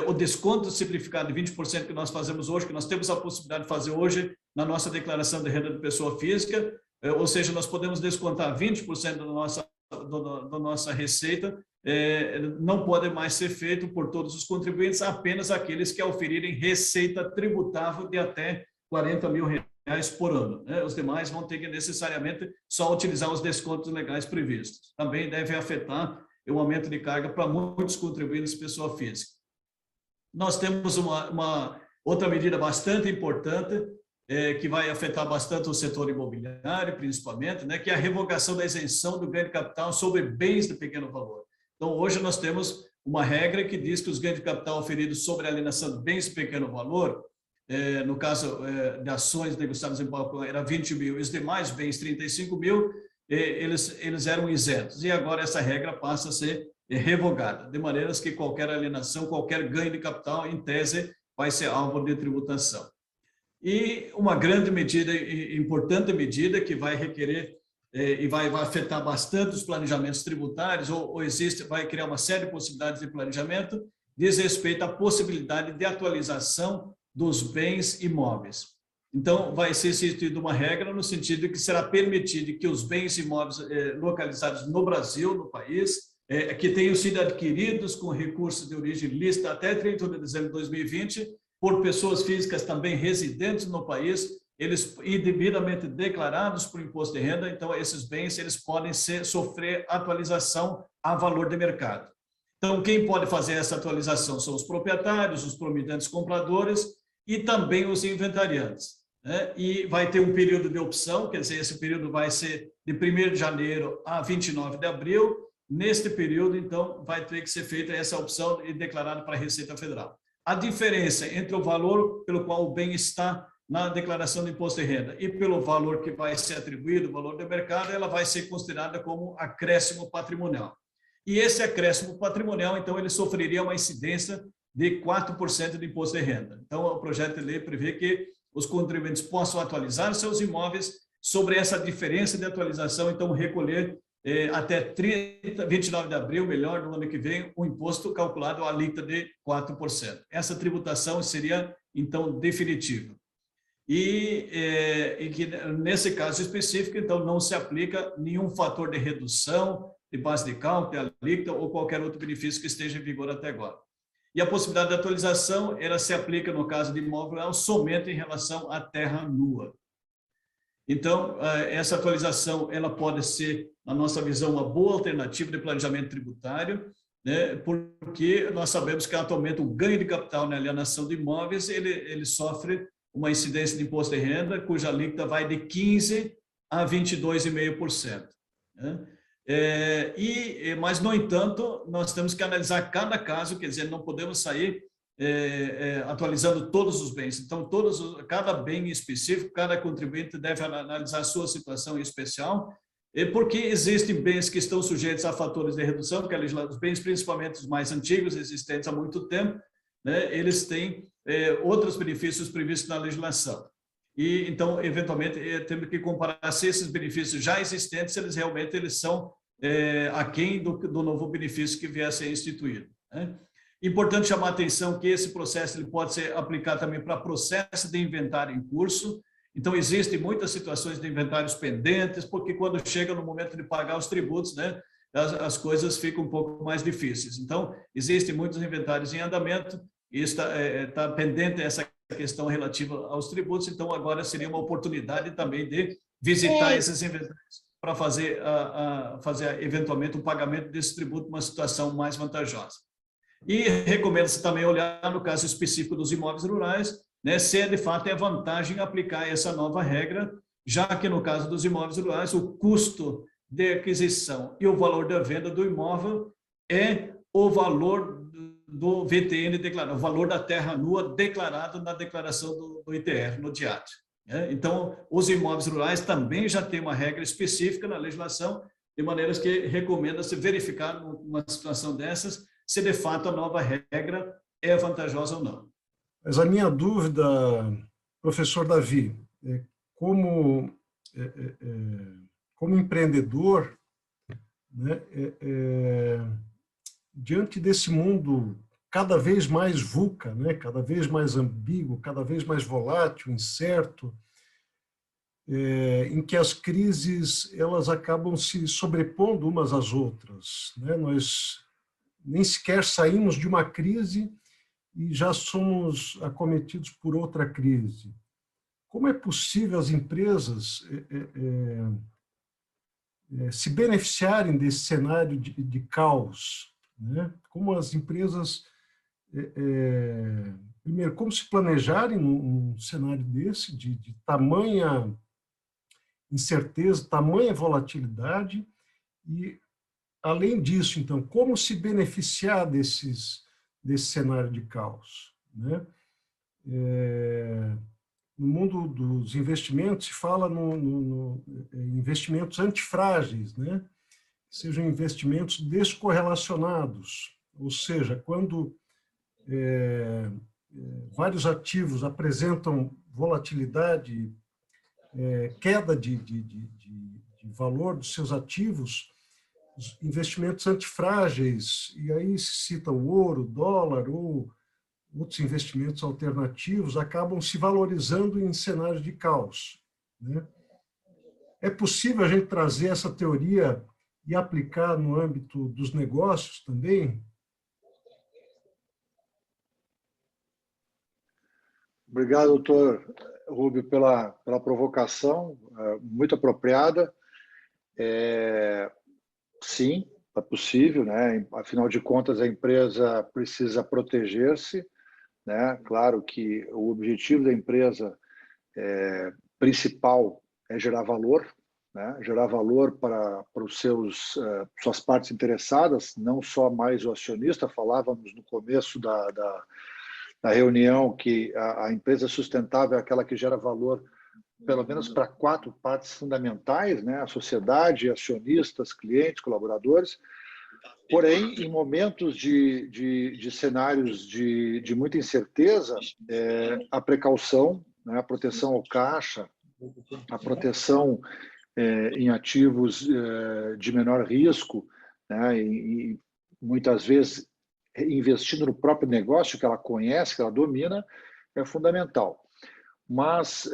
o desconto simplificado de 20% que nós fazemos hoje, que nós temos a possibilidade de fazer hoje na nossa declaração de renda de pessoa física, ou seja, nós podemos descontar 20% da nossa receita, não pode mais ser feito por todos os contribuintes, apenas aqueles que oferirem receita tributável de até R$40 mil por ano, né? Os demais vão ter que necessariamente só utilizar os descontos legais previstos. Também deve afetar o aumento de carga para muitos contribuintes pessoa física. Nós temos uma outra medida bastante importante, que vai afetar bastante o setor imobiliário, principalmente, né, que é a revogação da isenção do ganho de capital sobre bens de pequeno valor. Então, hoje nós temos uma regra que diz que os ganhos de capital oferidos sobre a alienação de bens de pequeno valor, no caso de ações negociadas em balcão, era 20 mil, e os demais bens, 35 mil, eles eram isentos. E agora essa regra passa a ser revogada, de maneiras que qualquer alienação, qualquer ganho de capital, em tese, vai ser alvo de tributação. E uma grande medida, importante medida, que vai requerer e vai afetar bastante os planejamentos tributários, vai criar uma série de possibilidades de planejamento, diz respeito à possibilidade de atualização dos bens imóveis. Então, vai ser instituída uma regra no sentido de que será permitido que os bens imóveis localizados no Brasil, no país, que tenham sido adquiridos com recursos de origem lícita até 31 de dezembro de 2020, por pessoas físicas também residentes no país, eles devidamente declarados por imposto de renda, então esses bens eles podem sofrer atualização a valor de mercado. Então, quem pode fazer essa atualização são os proprietários, os promitentes compradores e também os inventariantes. né? E vai ter um período de opção, quer dizer, esse período vai ser de 1º de janeiro a 29 de abril. Neste período, então, vai ter que ser feita essa opção e declarada para a Receita Federal. A diferença entre o valor pelo qual o bem está na declaração de imposto de renda e pelo valor que vai ser atribuído, o valor de mercado, ela vai ser considerada como acréscimo patrimonial. E esse acréscimo patrimonial, então, ele sofreria uma incidência de 4% de imposto de renda. Então, o projeto de lei prevê que os contribuintes possam atualizar seus imóveis sobre essa diferença de atualização, então, recolher até 29 de abril, melhor, do ano que vem, o imposto calculado à alíquota de 4%. Essa tributação seria, então, definitiva. E que, nesse caso específico, então, não se aplica nenhum fator de redução de base de cálculo, de alíquota ou qualquer outro benefício que esteja em vigor até agora. E a possibilidade de atualização, ela se aplica, no caso de imóvel real, somente em relação à terra nua. Então, essa atualização, ela pode ser, na nossa visão, uma boa alternativa de planejamento tributário, né, porque nós sabemos que, atualmente, o ganho de capital na alienação de imóveis, ele sofre uma incidência de imposto de renda, cuja alíquota vai de 15% a 22,5%. Né? Mas, no entanto, nós temos que analisar cada caso, quer dizer, não podemos sair atualizando todos os bens. Então, cada bem específico, cada contribuinte deve analisar a sua situação especial, porque existem bens que estão sujeitos a fatores de redução, que os bens, principalmente os mais antigos, existentes há muito tempo, né, eles têm outros benefícios previstos na legislação. E, então, eventualmente, temos que comparar se esses benefícios já existentes, eles realmente são aquém do novo benefício que vier a ser instituído. Né? Importante chamar a atenção que esse processo ele pode ser aplicado também para processo de inventário em curso. Então, existem muitas situações de inventários pendentes, porque quando chega no momento de pagar os tributos, né, as coisas ficam um pouco mais difíceis. Então, existem muitos inventários em andamento e está pendente essa questão relativa aos tributos. Então, agora seria uma oportunidade também de visitar esses inventários para fazer eventualmente o pagamento desse tributo numa situação mais vantajosa. E recomenda-se também olhar no caso específico dos imóveis rurais, né, se de fato é vantagem aplicar essa nova regra, já que no caso dos imóveis rurais o custo de aquisição e o valor da venda do imóvel é o valor do VTN declarado, o valor da terra nua declarado na declaração do ITR, no DIAT. Então, os imóveis rurais também já têm uma regra específica na legislação, de maneiras que recomenda-se verificar numa situação dessas se de fato a nova regra é vantajosa ou não. Mas a minha dúvida, professor Davi, como empreendedor, né, diante desse mundo cada vez mais VUCA, né, cada vez mais ambíguo, cada vez mais volátil, incerto, em que as crises elas acabam se sobrepondo umas às outras, né? Nós nem sequer saímos de uma crise e já somos acometidos por outra crise. Como é possível as empresas se beneficiarem desse cenário de caos, né? Como as empresas, primeiro, como se planejarem num cenário desse, de tamanha incerteza, tamanha volatilidade, e, além disso, então, como se beneficiar desse cenário de caos, né? No mundo dos investimentos, se fala em investimentos antifrágeis, né? Sejam investimentos descorrelacionados, ou seja, quando vários ativos apresentam volatilidade, queda de valor dos seus ativos, os investimentos antifrágeis, e aí se cita o ouro, o dólar ou outros investimentos alternativos, acabam se valorizando em cenários de caos, né? É possível a gente trazer essa teoria e aplicar no âmbito dos negócios também? Obrigado, doutor Rubio, pela provocação, muito apropriada. Sim, é possível, né? Afinal de contas, a empresa precisa proteger-se, né? Claro que o objetivo da empresa principal é gerar valor, né? Gerar valor para os suas partes interessadas, não só mais o acionista. Falávamos no começo da reunião que a empresa sustentável é aquela que gera valor pelo menos para 4 partes fundamentais, né? A sociedade, acionistas, clientes, colaboradores. Porém, em momentos de cenários de muita incerteza, a precaução, né? A proteção ao caixa, a proteção em ativos de menor risco, né? E muitas vezes investindo no próprio negócio que ela conhece, que ela domina, é fundamental. Mas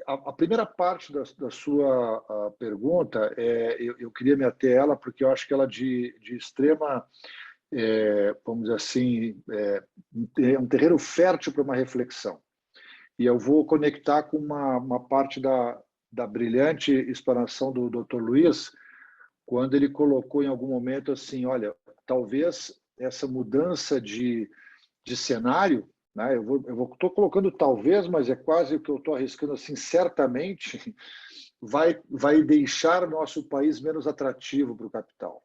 a primeira parte da sua pergunta, eu queria me ater a ela, porque eu acho que ela é de extrema, vamos dizer assim, é um terreno fértil para uma reflexão. E eu vou conectar com uma parte da brilhante explanação do Dr. Luiz, quando ele colocou em algum momento assim, olha, talvez essa mudança de cenário, né? Eu estou colocando talvez, mas é quase o que eu estou arriscando assim, certamente vai deixar nosso país menos atrativo para o capital,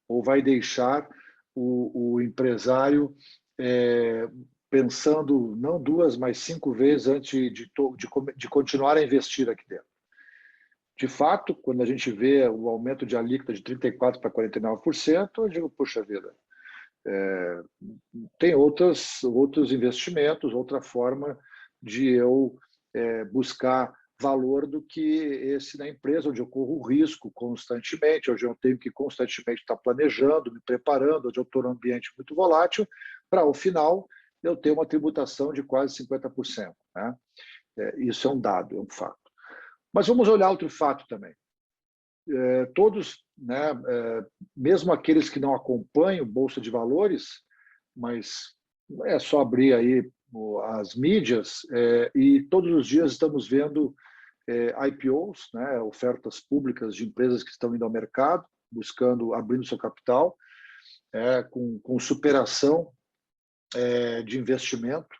ou vai deixar o empresário pensando não 2, mas 5 vezes antes de continuar a investir aqui dentro. De fato, quando a gente vê o aumento de alíquota de 34% para 49%, eu digo, puxa vida, tem outros investimentos, outra forma de eu buscar valor do que esse na empresa, onde eu corro risco constantemente, onde eu tenho que constantemente estar planejando, me preparando, onde eu estou num ambiente muito volátil, para, ao final, eu ter uma tributação de quase 50%. Né? Isso é um dado, é um fato. Mas vamos olhar outro fato também. Todos, né, mesmo aqueles que não acompanham Bolsa de Valores, mas é só abrir aí as mídias e todos os dias estamos vendo IPOs, né, ofertas públicas de empresas que estão indo ao mercado, abrindo seu capital, com superação de investimento,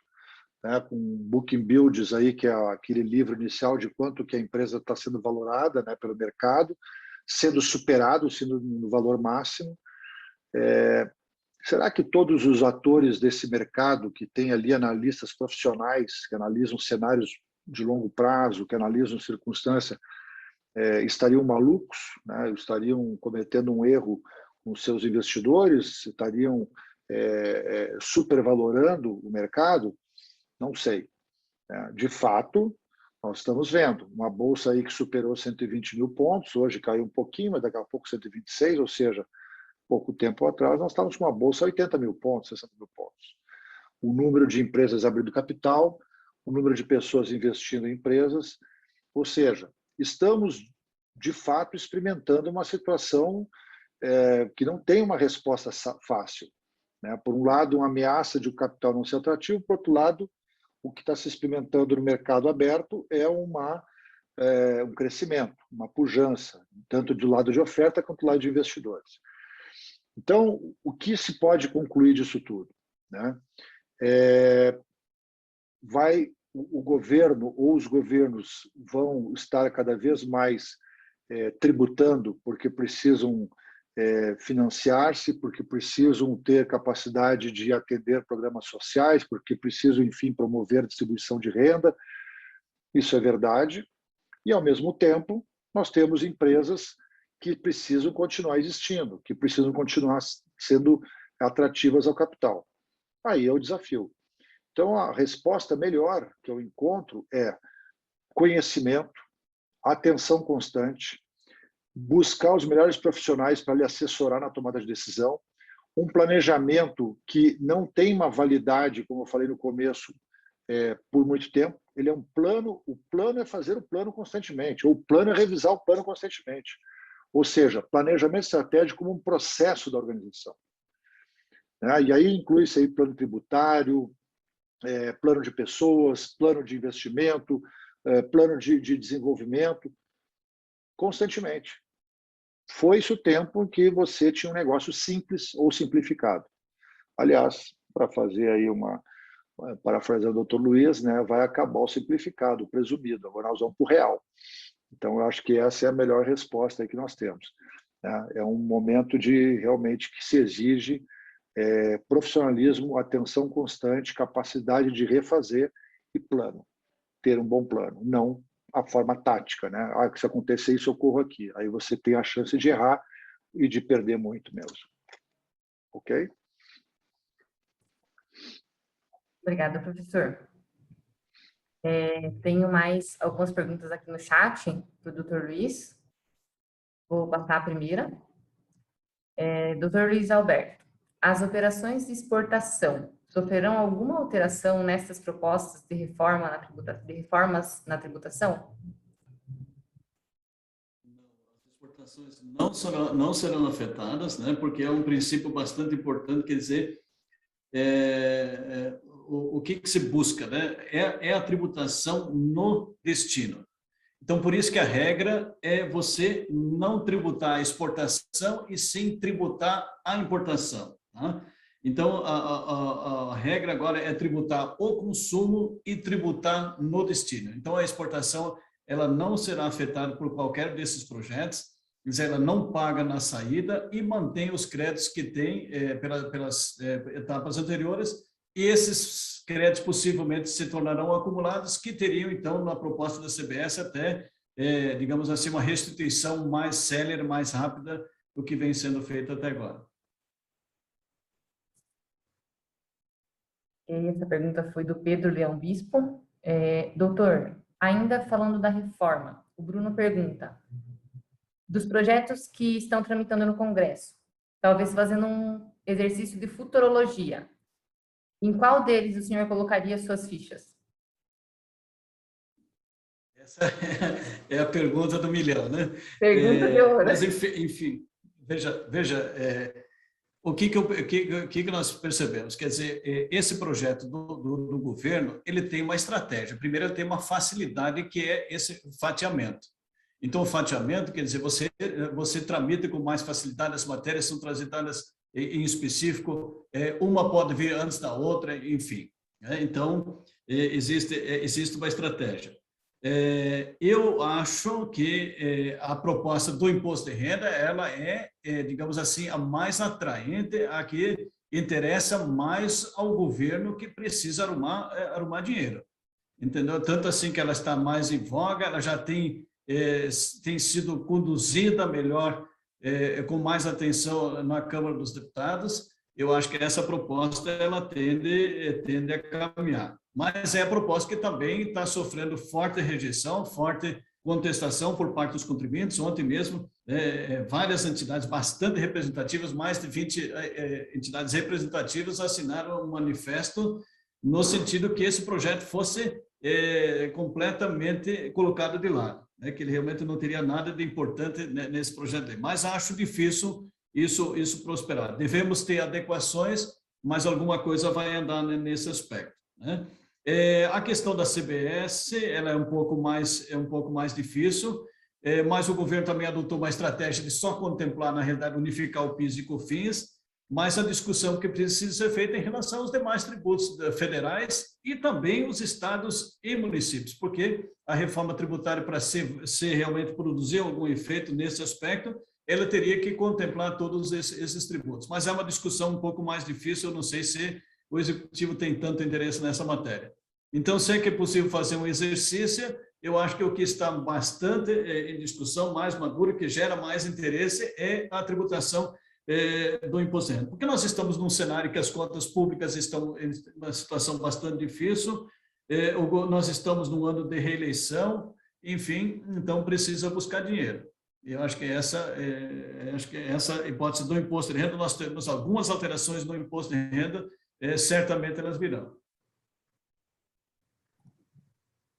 né, com book and builds aí, que é aquele livro inicial de quanto que a empresa está sendo valorada, né, pelo mercado, sendo superado, sendo no valor máximo. Será que todos os atores desse mercado, que tem ali analistas profissionais, que analisam cenários de longo prazo, que analisam circunstâncias, estariam malucos, né? Estariam cometendo um erro com seus investidores, estariam supervalorando o mercado? Não sei. De fato, nós estamos vendo uma bolsa aí que superou 120 mil pontos, hoje caiu um pouquinho, mas daqui a pouco 126, ou seja, pouco tempo atrás nós estávamos com uma bolsa a 80 mil pontos, 60 mil pontos. O número de empresas abrindo capital, o número de pessoas investindo em empresas, ou seja, estamos de fato experimentando uma situação que não tem uma resposta fácil. Né? Por um lado, uma ameaça de o capital não ser atrativo, por outro lado, o que está se experimentando no mercado aberto é um crescimento, uma pujança, tanto do lado de oferta quanto do lado de investidores. Então, o que se pode concluir disso tudo? Né? O governo ou os governos vão estar cada vez mais tributando porque precisam financiar-se, porque precisam ter capacidade de atender programas sociais, porque precisam, enfim, promover a distribuição de renda. Isso é verdade. E, ao mesmo tempo, nós temos empresas que precisam continuar existindo, que precisam continuar sendo atrativas ao capital. Aí é o desafio. Então, a resposta melhor que eu encontro é conhecimento, atenção constante, buscar os melhores profissionais para lhe assessorar na tomada de decisão, um planejamento que não tem uma validade, como eu falei no começo, por muito tempo. Ele é um plano, o plano é fazer o plano constantemente, ou o plano é revisar o plano constantemente. Ou seja, planejamento estratégico como um processo da organização. E aí inclui-se aí plano tributário, plano de pessoas, plano de investimento, plano de desenvolvimento, constantemente. Foi-se o tempo em que você tinha um negócio simples ou simplificado. Aliás, para fazer aí parafraseando o Dr. Luiz, né, vai acabar o simplificado, o presumido. Agora nós vamos para o real. Então, eu acho que essa é a melhor resposta aí que nós temos, né? É um momento de realmente que se exige profissionalismo, atenção constante, capacidade de refazer e plano. Ter um bom plano, não a forma tática, né? Ah, que se acontecer isso, eu corro aqui. Aí você tem a chance de errar e de perder muito mesmo. Ok? Obrigada, professor. Tenho mais algumas perguntas aqui no chat do Dr. Luiz. Vou passar a primeira. Dr. Luiz Alberto, as operações de exportação sofrerão alguma alteração nessas propostas de reformas na tributação? As exportações não serão afetadas, né, porque é um princípio bastante importante, quer dizer, o que se busca, né, é a tributação no destino. Então, por isso que a regra é você não tributar a exportação e sim tributar a importação. Tá? Então, a regra agora é tributar o consumo e tributar no destino. Então, a exportação ela não será afetada por qualquer desses projetos, ela não paga na saída e mantém os créditos que tem pelas etapas anteriores, e esses créditos possivelmente se tornarão acumulados, que teriam, então, na proposta da CBS, até, digamos assim, uma restituição mais célere, mais rápida do que vem sendo feito até agora. Essa pergunta foi do Pedro Leão Bispo. Doutor, ainda falando da reforma, o Bruno pergunta, dos projetos que estão tramitando no Congresso, talvez fazendo um exercício de futurologia, em qual deles o senhor colocaria suas fichas? Essa é a pergunta do milhão, né? Pergunta de ouro. Mas, enfim, veja o que nós percebemos. Quer dizer, esse projeto do governo, ele tem uma estratégia. Primeiro, ele tem uma facilidade, que é esse fatiamento. Então, o fatiamento, quer dizer, você tramita com mais facilidade, as matérias são transitadas em específico, uma pode vir antes da outra, enfim. Então, existe uma estratégia. Eu acho que a proposta do imposto de renda, ela digamos assim, a mais atraente, a que interessa mais ao governo, que precisa arrumar dinheiro. Entendeu? Tanto assim que ela está mais em voga, ela já tem sido conduzida melhor, com mais atenção na Câmara dos Deputados. Eu acho que essa proposta ela tende a caminhar. Mas é a proposta que também está sofrendo forte rejeição, forte contestação por parte dos contribuintes. Ontem mesmo, várias entidades bastante representativas, mais de 20 entidades representativas, assinaram um manifesto no sentido que esse projeto fosse completamente colocado de lado, né? Que ele realmente não teria nada de importante nesse projeto. Mas acho difícil isso prosperar. Devemos ter adequações, mas alguma coisa vai andar nesse aspecto, né? A questão da CBS, ela é um pouco mais difícil, mas o governo também adotou uma estratégia de só contemplar, na realidade, unificar o PIS e COFINS, mas a discussão que precisa ser feita em relação aos demais tributos federais e também os estados e municípios, porque a reforma tributária, para ser realmente produzir algum efeito nesse aspecto, ela teria que contemplar todos esses tributos. Mas é uma discussão um pouco mais difícil, eu não sei se o Executivo tem tanto interesse nessa matéria. Então, sei que é possível fazer um exercício, eu acho que o que está bastante em discussão, mais madura, que gera mais interesse, é a tributação do imposto de renda. Porque nós estamos num cenário que as contas públicas estão em uma situação bastante difícil, nós estamos num ano de reeleição, enfim, então precisa buscar dinheiro. Eu acho que essa hipótese do imposto de renda, nós temos algumas alterações no imposto de renda, certamente elas virão.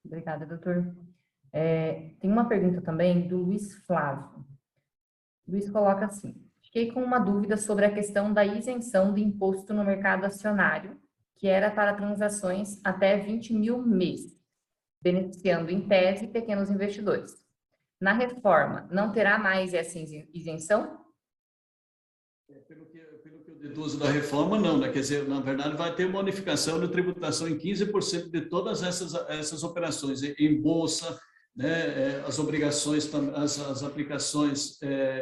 Obrigada, doutor. Tem uma pergunta também do Luiz Flávio. Luiz coloca assim: fiquei com uma dúvida sobre a questão da isenção de imposto no mercado acionário, que era para transações até 20 mil mês, beneficiando, em tese, pequenos investidores. Na reforma, não terá mais essa isenção? Pelo que eu deduzo da reforma, não, né? Quer dizer, na verdade, vai ter uma unificação de tributação em 15% de todas essas operações, em bolsa, né? As obrigações, as aplicações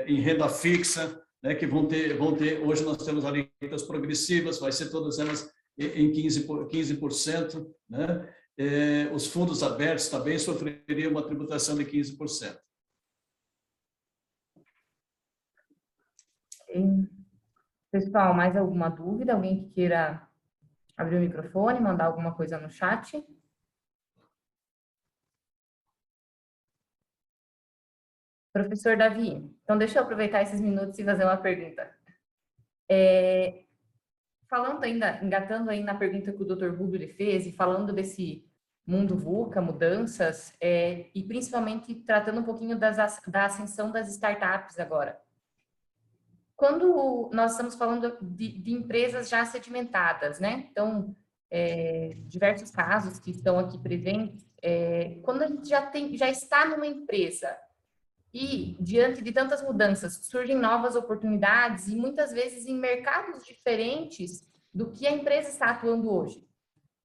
em renda fixa, né? Que vão ter, hoje nós temos alíquotas progressivas, vai ser todas elas em 15%, né? Os fundos abertos também sofreriam uma tributação de 15%. Pessoal, mais alguma dúvida? Alguém que queira abrir o microfone, mandar alguma coisa no chat? Professor Davi, então deixa eu aproveitar esses minutos e fazer uma pergunta. Falando ainda, engatando aí na pergunta que o Dr. Rubio lhe fez, e falando desse mundo VUCA, mudanças, e principalmente tratando um pouquinho da ascensão das startups agora. Quando nós estamos falando de empresas já sedimentadas, né? Então, diversos casos que estão aqui presentes, quando a gente já está numa empresa e, diante de tantas mudanças, surgem novas oportunidades e muitas vezes em mercados diferentes do que a empresa está atuando hoje.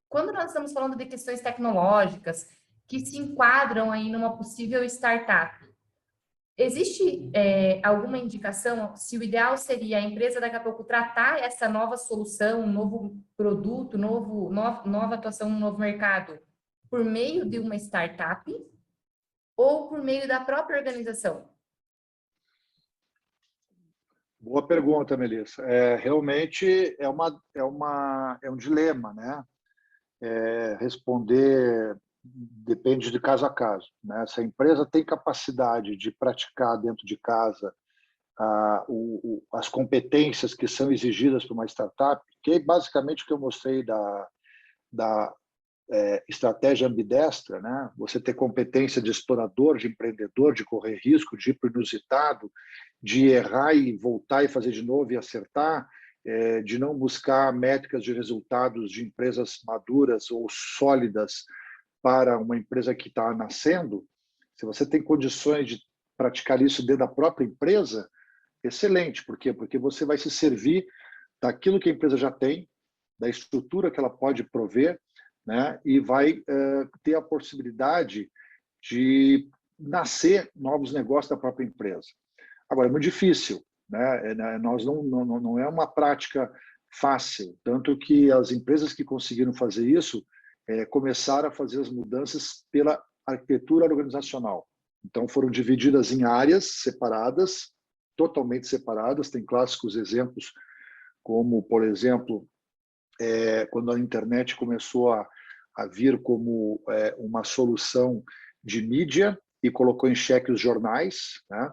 Quando nós estamos falando de questões tecnológicas que se enquadram aí numa possível startup, existe alguma indicação se o ideal seria a empresa daqui a pouco tratar essa nova solução, um novo produto, nova atuação no novo mercado por meio de uma startup ou por meio da própria organização? Boa pergunta, Melissa. Realmente é um dilema, né? Responder depende de caso a caso, né? Se a empresa tem capacidade de praticar dentro de casa as competências que são exigidas para uma startup, que é basicamente o que eu mostrei da estratégia ambidestra, né? Você ter competência de explorador, de empreendedor, de correr risco, de ir para o inusitado, de errar e voltar e fazer de novo e acertar, de não buscar métricas de resultados de empresas maduras ou sólidas para uma empresa que está nascendo. Se você tem condições de praticar isso dentro da própria empresa, excelente. Por quê? Porque você vai se servir daquilo que a empresa já tem, da estrutura que ela pode prover, né? E vai ter a possibilidade de nascer novos negócios da própria empresa. Agora, é muito difícil, né? Não é uma prática fácil, tanto que as empresas que conseguiram fazer isso começaram a fazer as mudanças pela arquitetura organizacional. Então, foram divididas em áreas separadas, totalmente separadas. Tem clássicos exemplos, como, por exemplo, quando a internet começou a vir como uma solução de mídia e colocou em xeque os jornais, né?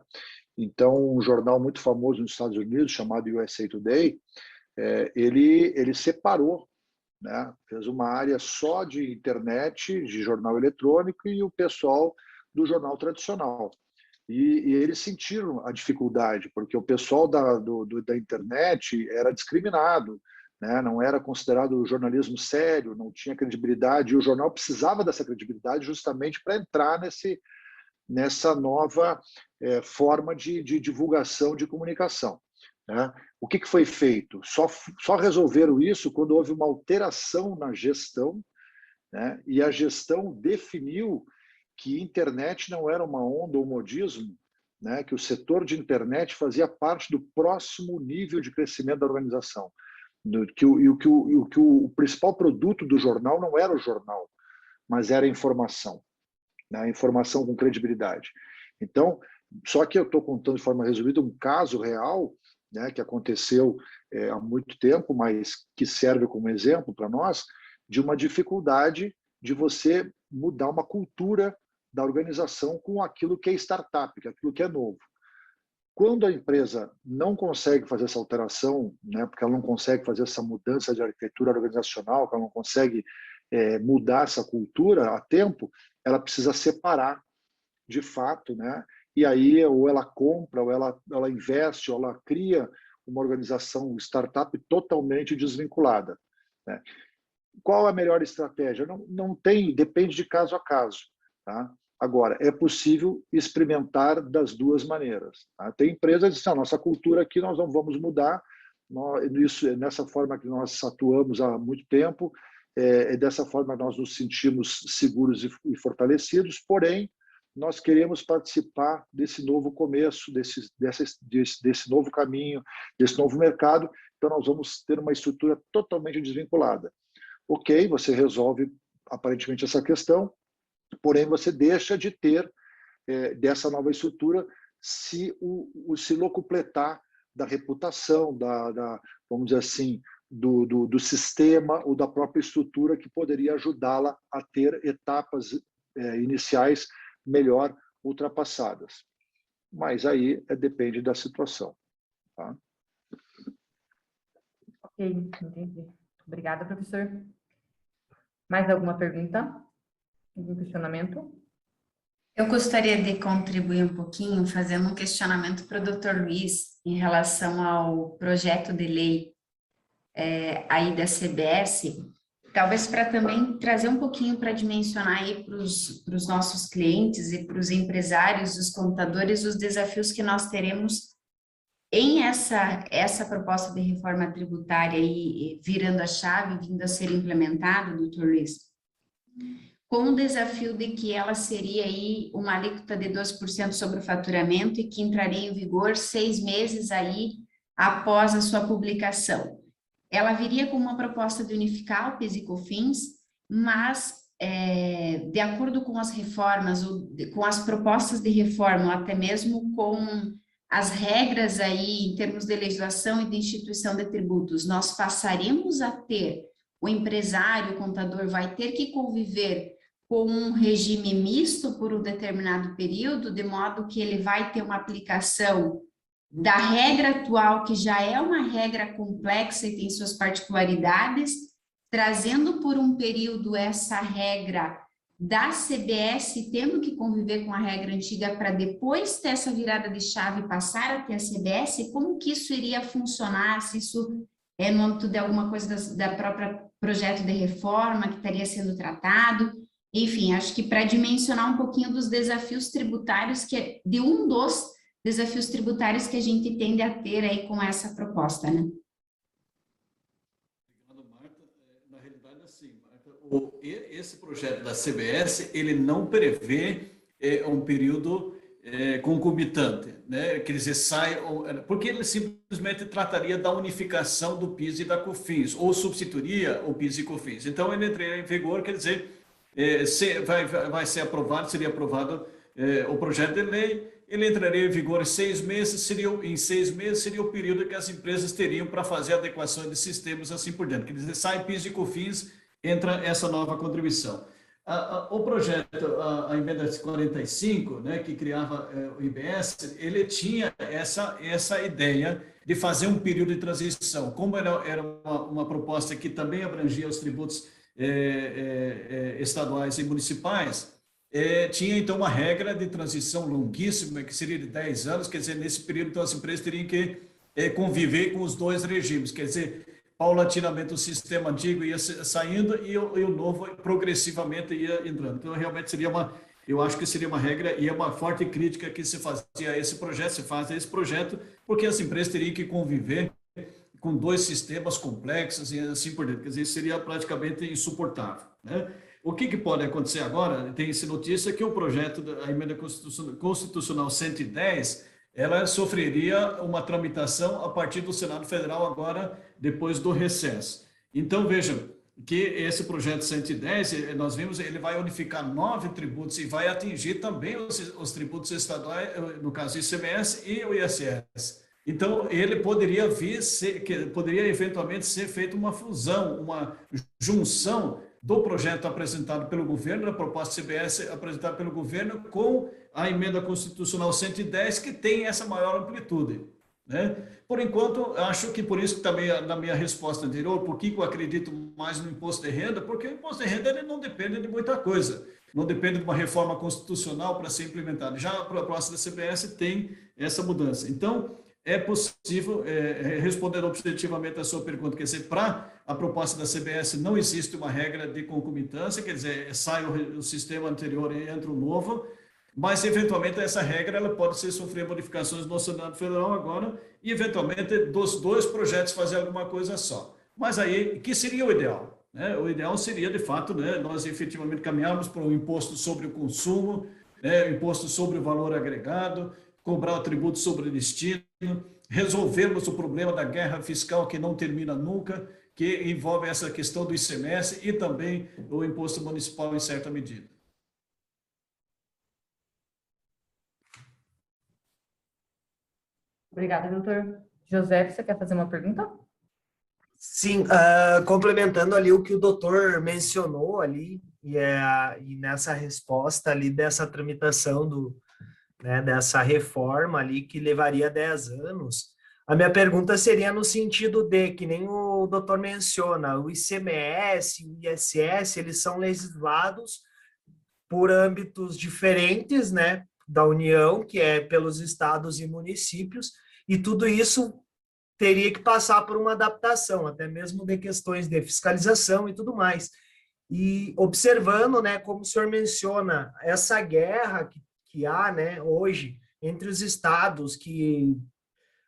Então, um jornal muito famoso nos Estados Unidos, chamado USA Today, ele separou, né? Fez uma área só de internet, de jornal eletrônico, e o pessoal do jornal tradicional. E eles sentiram a dificuldade, porque o pessoal da internet era discriminado, né? Não era considerado jornalismo sério, não tinha credibilidade, e o jornal precisava dessa credibilidade justamente para entrar nessa nova forma de divulgação de comunicação, né? O que foi feito? Só resolveram isso quando houve uma alteração na gestão, né? E a gestão definiu que internet não era uma onda ou modismo, né? Que o setor de internet fazia parte do próximo nível de crescimento da organização. Que o principal produto do jornal não era o jornal, mas era a informação, né? Informação com credibilidade. Então, só que eu estou contando de forma resumida um caso real, né, que aconteceu há muito tempo, mas que serve como exemplo para nós, de uma dificuldade de você mudar uma cultura da organização com aquilo que é startup, que é aquilo que é novo. Quando a empresa não consegue fazer essa alteração, né, porque ela não consegue fazer essa mudança de arquitetura organizacional, que ela não consegue mudar essa cultura a tempo, ela precisa separar de fato, né? E aí ou ela compra, ou ela investe, ou ela cria uma organização startup totalmente desvinculada, né? Qual a melhor estratégia? Não tem, depende de caso a caso, tá? Agora, é possível experimentar das duas maneiras. Tá? Tem empresas que dizem, a nossa cultura aqui nós não vamos mudar, nessa forma que nós atuamos há muito tempo, é dessa forma que nós nos sentimos seguros e fortalecidos, porém, nós queremos participar desse novo começo, desse novo caminho, desse novo mercado, então nós vamos ter uma estrutura totalmente desvinculada. Ok, você resolve aparentemente essa questão, porém você deixa de ter dessa nova estrutura se locupletar da reputação, vamos dizer assim, do sistema ou da própria estrutura que poderia ajudá-la a ter etapas iniciais melhor ultrapassadas. Mas aí depende da situação. Tá? Ok, entendi. Obrigada, professor. Mais alguma pergunta? Algum questionamento? Eu gostaria de contribuir um pouquinho, fazendo um questionamento para o Dr. Luiz em relação ao projeto de lei aí da CBS, talvez para também trazer um pouquinho para dimensionar aí para os nossos clientes e para os empresários, os contadores, os desafios que nós teremos em essa proposta de reforma tributária aí, virando a chave, vindo a ser implementada, doutor Luiz, com o desafio de que ela seria aí uma alíquota de 2% sobre o faturamento e que entraria em vigor 6 meses aí após a sua publicação. Ela viria com uma proposta de unificar o PIS e COFINS, mas de acordo com as reformas, ou com as propostas de reforma, ou até mesmo com as regras aí em termos de legislação e de instituição de tributos, nós passaremos a ter, o empresário, o contador vai ter que conviver com um regime misto por um determinado período, de modo que ele vai ter uma aplicação da regra atual, que já é uma regra complexa e tem suas particularidades, trazendo por um período essa regra da CBS, tendo que conviver com a regra antiga para depois ter essa virada de chave e passar a ter a CBS, como que isso iria funcionar, se isso é no âmbito de alguma coisa da própria projeto de reforma que estaria sendo tratado. Enfim, acho que para dimensionar um pouquinho dos desafios tributários, de um dos desafios tributários que a gente tende a ter aí com essa proposta, né? Obrigado, Marta. Na realidade, assim, Marta, esse projeto da CBS, ele não prevê um período concomitante, né? Quer dizer, porque ele simplesmente trataria da unificação do PIS e da COFINS, ou substituiria o PIS e COFINS. Então, ele entraria em vigor, quer dizer, vai ser aprovado, seria aprovado o projeto de lei, ele entraria em vigor em 6 meses, em 6 meses seria o período que as empresas teriam para fazer adequação de sistemas assim por diante. Quer dizer, sai PIS e COFINS, entra essa nova contribuição. O projeto, a emenda 45, né, que criava o IBS, ele tinha essa ideia de fazer um período de transição. Como era uma proposta que também abrangia os tributos estaduais e municipais, tinha então uma regra de transição longuíssima, que seria de 10 anos, quer dizer, nesse período então, as empresas teriam que conviver com os dois regimes, quer dizer, paulatinamente o sistema antigo ia saindo e o novo progressivamente ia entrando. Então, realmente eu acho que seria uma regra e é uma forte crítica que se fazia a esse projeto, porque as empresas teriam que conviver com dois sistemas complexos e assim por diante. Quer dizer, isso seria praticamente insuportável, né? O que pode acontecer agora? Tem essa notícia que o projeto da emenda constitucional 110, ela sofreria uma tramitação a partir do Senado Federal agora, depois do recesso. Então, vejam que esse projeto 110, nós vimos, ele vai unificar 9 tributos e vai atingir também os tributos estaduais, no caso ICMS e o ISS. Então, ele poderia poderia eventualmente ser feita uma fusão, uma junção do projeto apresentado pelo governo, da proposta CBS apresentada pelo governo, com a emenda constitucional 110, que tem essa maior amplitude, né? Por enquanto, acho que por isso que também na minha resposta anterior, por que eu acredito mais no imposto de renda? Porque o imposto de renda ele não depende de muita coisa, não depende de uma reforma constitucional para ser implementada. Já a proposta da CBS tem essa mudança. Então, é possível, respondendo objetivamente a sua pergunta, quer dizer, para a proposta da CBS não existe uma regra de concomitância, quer dizer, sai o sistema anterior e entra o novo, mas eventualmente essa regra ela pode sofrer modificações no Senado Federal agora e eventualmente dos dois projetos fazer alguma coisa só. Mas aí, que seria o ideal? Né? O ideal seria, de fato, né, nós efetivamente caminharmos para um imposto sobre o consumo, né, imposto sobre o valor agregado, cobrar o tributo sobre o destino, resolvermos o problema da guerra fiscal que não termina nunca, que envolve essa questão do ICMS e também o imposto municipal em certa medida. Obrigada, doutor. José, você quer fazer uma pergunta? Sim, complementando ali o que o doutor mencionou ali, e nessa resposta ali dessa tramitação dessa reforma ali que levaria 10 anos, a minha pergunta seria no sentido de, que nem o doutor menciona, o ICMS, o ISS, eles são legislados por âmbitos diferentes, né, da União, que é pelos estados e municípios, e tudo isso teria que passar por uma adaptação, até mesmo de questões de fiscalização e tudo mais. E observando, né, como o senhor menciona, essa guerra que há, né, hoje entre os estados, que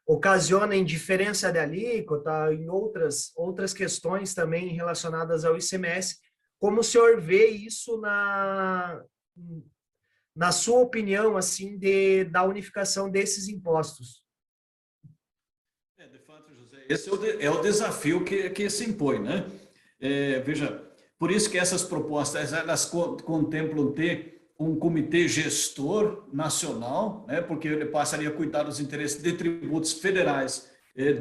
ocasiona indiferença de alíquota em outras questões também relacionadas ao ICMS, como o senhor vê isso na sua opinião, assim, da unificação desses impostos? De fato, José, esse é o desafio que se impõe, né? Veja, por isso que essas propostas, elas contemplam ter um comitê gestor nacional, né? Porque ele passaria a cuidar dos interesses de tributos federais,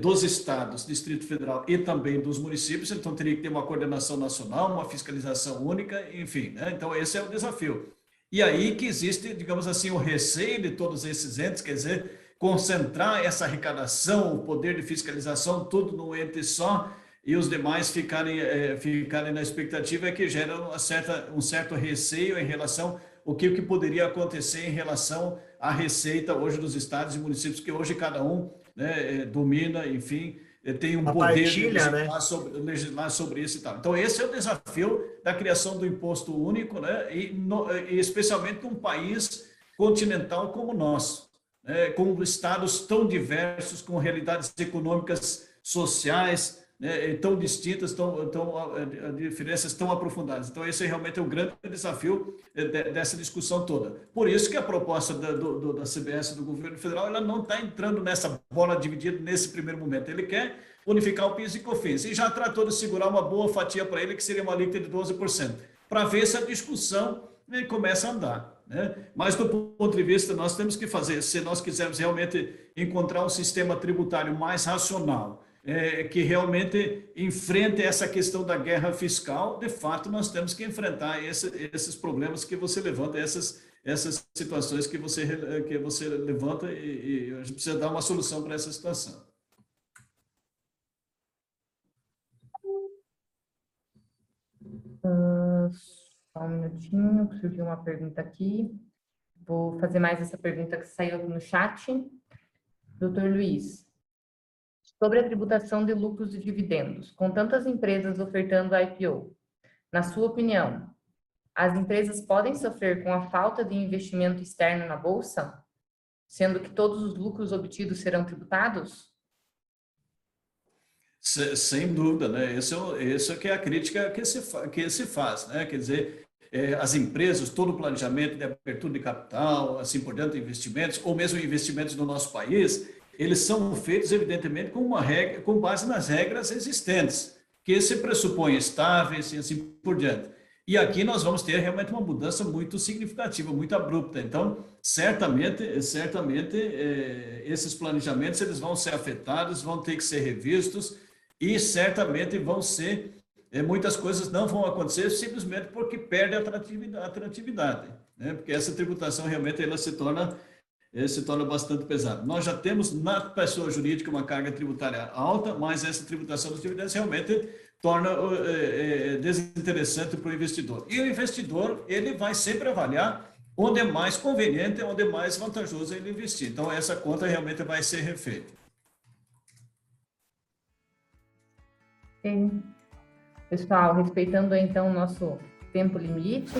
dos estados, Distrito Federal e também dos municípios, então teria que ter uma coordenação nacional, uma fiscalização única, enfim, né? Então esse é o desafio. E aí que existe, digamos assim, o receio de todos esses entes, quer dizer, concentrar essa arrecadação, o poder de fiscalização, tudo num ente só, e os demais ficarem na expectativa, é que gera um certo receio em relação ao que poderia acontecer em relação à receita hoje dos estados e municípios, que hoje cada um, né, domina, enfim, tem um poder de legislar sobre isso e tal. Então, esse é o desafio da criação do imposto único, né, e especialmente num país continental como o nosso, com estados tão diversos, com realidades econômicas, sociais, né, tão distintas, diferenças tão aprofundadas. Então, esse realmente é o grande desafio dessa discussão toda. Por isso que a proposta da CBS, do governo federal, ela não está entrando nessa bola dividida nesse primeiro momento. Ele quer unificar o PIS e COFINS, e já tratou de segurar uma boa fatia para ele, que seria uma alíquota de 12%, para ver se a discussão começa a andar. Né? Mas, do ponto de vista, nós temos que fazer, se nós quisermos realmente encontrar um sistema tributário mais racional, que realmente enfrente essa questão da guerra fiscal, de fato, nós temos que enfrentar esses problemas que você levanta, essas situações que você levanta, e a gente precisa dar uma solução para essa situação. Só um minutinho, surgiu uma pergunta aqui. Vou fazer mais essa pergunta que saiu no chat. Doutor Luiz, sobre a tributação de lucros e dividendos, com tantas empresas ofertando IPO, na sua opinião, as empresas podem sofrer com a falta de investimento externo na Bolsa, sendo que todos os lucros obtidos serão tributados? Sem dúvida, né? Isso que é a crítica que se faz, né? Quer dizer, as empresas, todo o planejamento de abertura de capital, assim por diante, investimentos, ou mesmo investimentos no nosso país, eles são feitos, evidentemente, com base nas regras existentes, que se pressupõem estáveis e assim por diante. E aqui nós vamos ter realmente uma mudança muito significativa, muito abrupta. Então, certamente esses planejamentos eles vão ser afetados, vão ter que ser revistos e certamente vão ser, muitas coisas não vão acontecer simplesmente porque perde a atratividade, né? Porque essa tributação realmente ela se torna bastante pesado. Nós já temos na pessoa jurídica uma carga tributária alta, mas essa tributação dos dividendos realmente torna desinteressante para o investidor. E o investidor, ele vai sempre avaliar onde é mais conveniente, onde é mais vantajoso ele investir. Então, essa conta realmente vai ser refeita. Ok. Pessoal, respeitando então o nosso tempo limite,